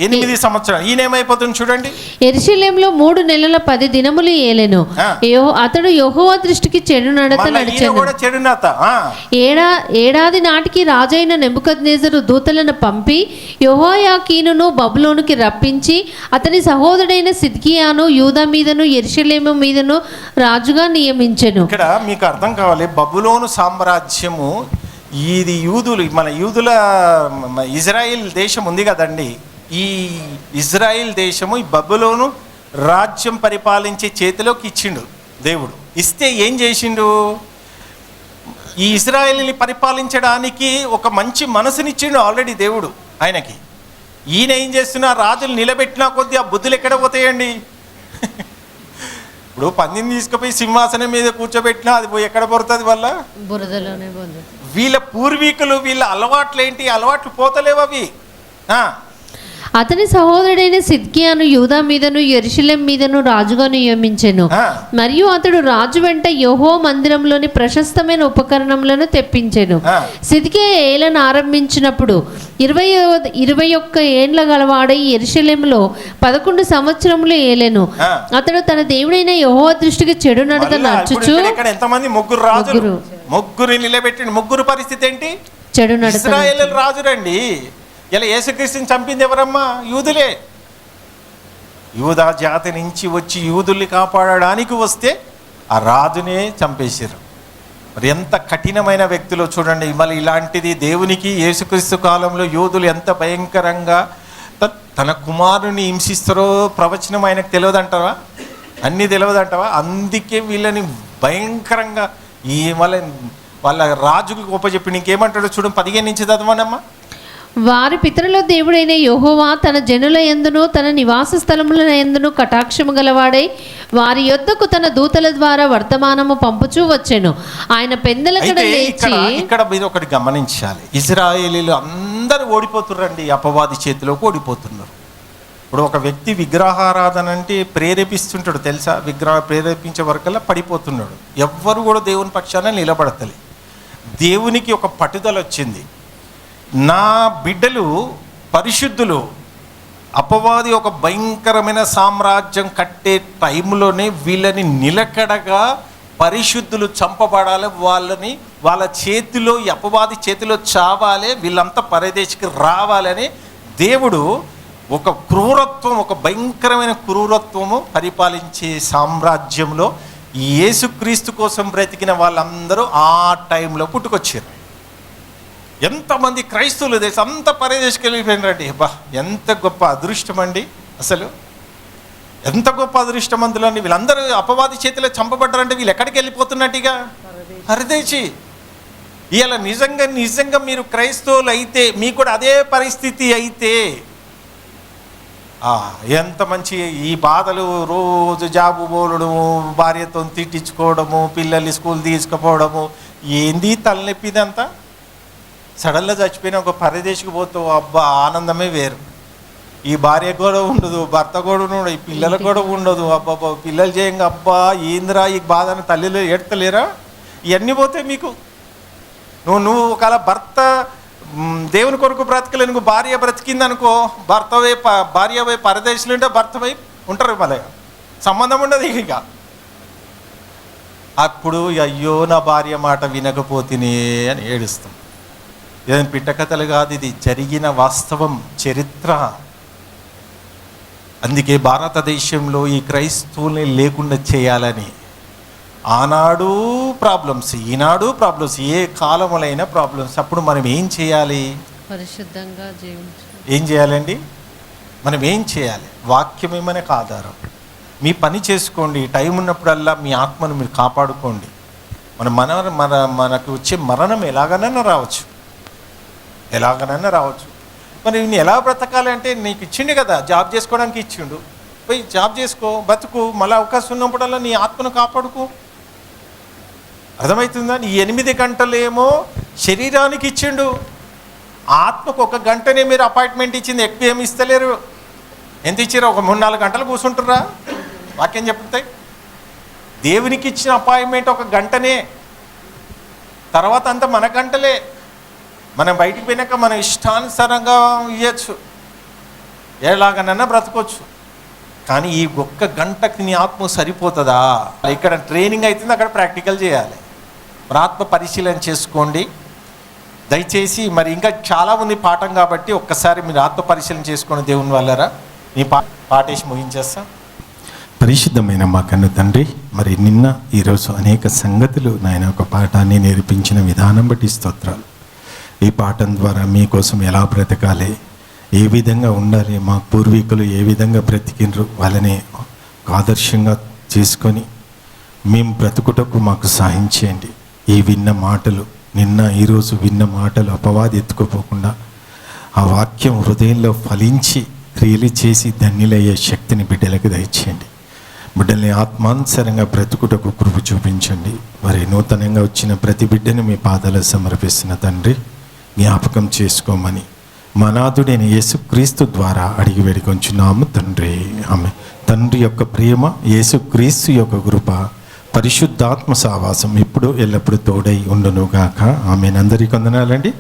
Speaker 6: 8 సంవత్సరాలు. ఈయన ఏమైపోతుంది చూడండి.
Speaker 3: యెరూషలేములో 3 నెలల 10 దినములు ఏలెను. అతడు యెహోవా దృష్టికి చెడు నడత నడిచెను. ఏడాది నాటికి రాజైన నెబుకద్నెజరు దూతలను పంపి యెహోయాకీనును బబులోనుకి రప్పించి అతని సహోదరుడైన సిద్కియాను యూదా మీదను యెరూషలేము మీదను రాజుగా నియమించెను.
Speaker 6: ఇక్కడ మీకు అర్థం కావాలి, బబులోను సామ్రాజ్యము ఇది యూదులు, మన యూదుల ఇజ్రాయిల్ దేశం ఉంది కదండి. ఈ ఇజ్రాయిల్ దేశము ఈ బబులోను రాజ్యం పరిపాలించే చేతిలోకి ఇచ్చిండు దేవుడు. ఇస్తే ఏం చేసిండు? ఈ ఇజ్రాయిల్ని పరిపాలించడానికి ఒక మంచి మనసునిచ్చిండు ఆల్రెడీ దేవుడు ఆయనకి. ఈయన ఏం చేస్తున్నా, రాజులు నిలబెట్టినా కొద్దీ ఆ బుద్ధులు ఎక్కడ పోతాయండి? ఇప్పుడు పందిని తీసుకుపోయి సింహాసనం మీద కూర్చోబెట్టినా అది పోయి ఎక్కడ పడుతుంది? వల్ల
Speaker 3: బురదలోనే.
Speaker 6: వీళ్ళ పూర్వీకులు, వీళ్ళ అలవాట్లు ఏంటి? అలవాట్లు పోతలేవు అవి.
Speaker 3: అతని సహోదరుడైన సిద్కియాను యూదా మీదను యెరూషలేం మీదను రాజుగా నియమించెను. మరియు అతడు రాజు వెంట యెహోవా మందిరంలోని ప్రశస్తమైన ఉపకరణములను తెప్పించెను. సిద్కియా ఏలను ఆరంభించినప్పుడు 21 ఏండ్ల గలవాడై యెరూషలేములో 11 సంవత్సరములు ఏలెను. అతడు తన దేవుడైన యెహోవా దృష్టికి చెడు నడత నడుచుచు
Speaker 6: ఎంతమంది? ముగ్గురు నిలబెట్టిండు. ముగ్గురు పరిస్థితి ఏంటి?
Speaker 3: చెడు నడత.
Speaker 6: ఇశ్రాయేలు రాజురండి. ఇలా యేసుక్రీస్తుని చంపింది ఎవరమ్మా? యూదులే. యూదా జాతి నుంచి వచ్చి యూదుల్ని కాపాడడానికి వస్తే ఆ రాజునే చంపేశారు. మరి ఎంత కఠినమైన వ్యక్తులు చూడండి. మళ్ళీ ఇలాంటిది దేవునికి యేసుక్రీస్తు కాలంలో యూదులు ఎంత భయంకరంగా తన కుమారుని హింసిస్తారో ప్రవచనం ఆయనకు తెలియదంటావా? అన్నీ తెలియదంటావా? అందుకే వీళ్ళని భయంకరంగా వాళ్ళ రాజుకు ఉపజెప్పి ఇంకేమంటాడో చూడండి. 15 నుంచి చదవనమ్మా.
Speaker 3: వారి పితరుల దేవుడైన యెహోవా తన జనుల యందును తన నివాస స్థలముల యందును కటాక్షము గలవాడై వారి యొద్దకు తన దూతల ద్వారా వర్తమానము పంపుచూ వచ్చెను. ఆయన పెందలకడ లేచి.
Speaker 6: ఇక్కడ మీరు ఒకటి గమనించాలి, ఇశ్రాయేలీలు అందరూ ఓడిపోతుర్రండి, అపవాది చేతిలోకి ఓడిపోతున్నారు. ఇప్పుడు ఒక వ్యక్తి విగ్రహారాధన అంటే ప్రేరేపిస్తుంటాడు తెలుసా? ప్రేరేపించే వరకల్లా పడిపోతున్నాడు. ఎవ్వరు కూడా దేవుని పక్షాన నిలబడతలే. దేవునికి ఒక పట్టుదల వచ్చింది, నా బిడ్డలు పరిశుద్ధులు, అపవాది ఒక భయంకరమైన సామ్రాజ్యం కట్టే టైంలోనే వీళ్ళని నిలకడగా పరిశుద్ధులు చంపబడాలి, వాళ్ళ చేతిలో, ఈ అపవాది చేతిలో చావాలి, వీళ్ళంతా పరదేశికి రావాలని దేవుడు ఒక క్రూరత్వం, ఒక భయంకరమైన క్రూరత్వము పరిపాలించే సామ్రాజ్యంలో యేసుక్రీస్తు కోసం బ్రతికిన వాళ్ళందరూ ఆ టైంలో పుట్టుకొచ్చారు. ఎంతమంది క్రైస్తవులు దేశం అంత పరదేశికి వెళ్ళిపోయినారండి. బా, ఎంత గొప్ప అదృష్టం అండి, అసలు ఎంత గొప్ప అదృష్టవంతులండి. వీళ్ళందరూ అపవాది చేతిలో చంపబడ్డారంటే వీళ్ళు ఎక్కడికి వెళ్ళిపోతున్నట్టుగా? పరదేశి. ఇలా నిజంగా మీరు క్రైస్తవులు అయితే మీకు కూడా అదే పరిస్థితి అయితే ఎంత మంచి. ఈ బాధలు, రోజు జాబు పోవడము, భార్యతో తిట్టించుకోవడము, పిల్లల్ని స్కూల్ తీసుకుపోవడము, ఏంది తలనొప్పి ఇదంతా. సడన్గా చచ్చిపోయిన ఒక పరదేశికి పోతావు, అబ్బా ఆనందమే వేరు. ఈ భార్య కూడా ఉండదు, భర్త కూడా ఉండదు, ఈ పిల్లలకు కూడా ఉండదు. అబ్బాబ్బా, పిల్లలు చేయంగా అబ్బా ఏందిరా ఈ బాధను తల్లిలో ఏడతలేరా? ఇవన్నీ పోతే మీకు నువ్వు ఒకవేళ భర్త దేవుని కొరకు బ్రతకలే, నువ్వు భార్య బ్రతికిందనుకో, భార్య వైపు పరదేశులు ఉంటే భర్త వైపు ఉంటారు, మళ్ళీ సంబంధం ఉండదు ఇక. అప్పుడు అయ్యో నా భార్య మాట వినకపోతేనే అని ఏడుస్తాం. ఏదైనా పిట్టకథలు కాదు, ఇది జరిగిన వాస్తవం, చరిత్ర. అందుకే భారతదేశంలో ఈ క్రైస్తవుల్ని లేకుండా చేయాలని ఆనాడు ప్రాబ్లమ్స్, ఈనాడు ప్రాబ్లమ్స్, ఏ కాలములైనా ప్రాబ్లమ్స్. అప్పుడు మనం ఏం చేయాలి?
Speaker 3: పరిశుద్ధంగా జీవించాలి.
Speaker 6: ఏం చేయాలండి? మనం ఏం చేయాలి? వాక్యమే మనకు ఆధారం. మీ పని చేసుకోండి, టైం ఉన్నప్పుడల్లా మీ ఆత్మను మీరు కాపాడుకోండి. మనకు వచ్చే మరణం ఎలాగనైనా రావచ్చు. మరి నేను ఎలా బ్రతకాలి అంటే, నీకు ఇచ్చిండు కదా, జాబ్ చేసుకోవడానికి ఇచ్చిండు, పోయి జాబ్ చేసుకో, బతుకు. మళ్ళీ అవకాశం ఉన్నప్పుడల్లా నీ ఆత్మను కాపాడుకో. అర్థమవుతుందా? ఈ 8 గంటలేమో శరీరానికి ఇచ్చిండు, ఆత్మకు 1 గంటనే మీరు అపాయింట్మెంట్ ఇచ్చింది, ఎక్కువ ఏమి ఇస్తలేరు. ఎంత ఇచ్చారో? ఒక 3-4 గంటలు కూర్చుంటుర్రా? వాక్యం చెప్తాయి. దేవునికి ఇచ్చిన అపాయింట్మెంట్ 1 గంటనే, తర్వాత అంతా మన గంటలే. మనం బయటికి పోయినాక మన ఇష్టానుసారంగా ఇవ్వచ్చు, ఎలాగనన్నా బ్రతకొచ్చు. కానీ ఈ 1 గంటకి నీ ఆత్మ సరిపోతుందా? ఇక్కడ ట్రైనింగ్ అవుతుంది, అక్కడ ప్రాక్టికల్ చేయాలి. మరి ఆత్మ పరిశీలన చేసుకోండి దయచేసి. మరి ఇంకా చాలా ఉంది పాఠం కాబట్టి ఒక్కసారి మీరు ఆత్మ పరిశీలన చేసుకోండి. దేవుని వల్లరా నీ పాటేసి ముగించేస్తా.
Speaker 2: పరిశుద్ధమైన మా కన్న తండ్రి, మరి నిన్న ఈరోజు అనేక సంగతులు నాయన ఒక పాఠాన్ని నేర్పించిన విధానం బట్టి స్తోత్రాలు. ఈ పాఠం ద్వారా మీకోసం ఎలా బ్రతకాలి, ఏ విధంగా ఉండాలి, మా పూర్వీకులు ఏ విధంగా బ్రతికినరు, వాళ్ళని ఆదర్శంగా చేసుకొని మేము బ్రతుకుటకు మాకు సహాయం చేయండి. ఈ విన్న మాటలు, నిన్న ఈరోజు విన్న మాటలు అపవాది ఎత్తుకుపోకుండా ఆ వాక్యం హృదయంలో ఫలించి క్రియలు చేసి ధన్యులయ్యే శక్తిని బిడ్డలకు దయచేయండి. బిడ్డల్ని ఆత్మానుసారంగా బ్రతుకుటకు కృప చూపించండి. మరి నూతనంగా వచ్చిన ప్రతి బిడ్డను మీ పాదాలకు సమర్పిస్తున్న తండ్రి, జ్ఞాపకం చేసుకోమని మనాథుడైన యేసుక్రీస్తు ద్వారా అడిగి వేడుకొంచున్నాము తండ్రి. ఆమె తండ్రి యొక్క ప్రేమ, యేసుక్రీస్తు యొక్క కృప, పరిశుద్ధాత్మ సహవాసం ఇప్పుడు ఎల్లప్పుడూ తోడై ఉండునుగాక. ఆమె అందరికీ వందనాలండి.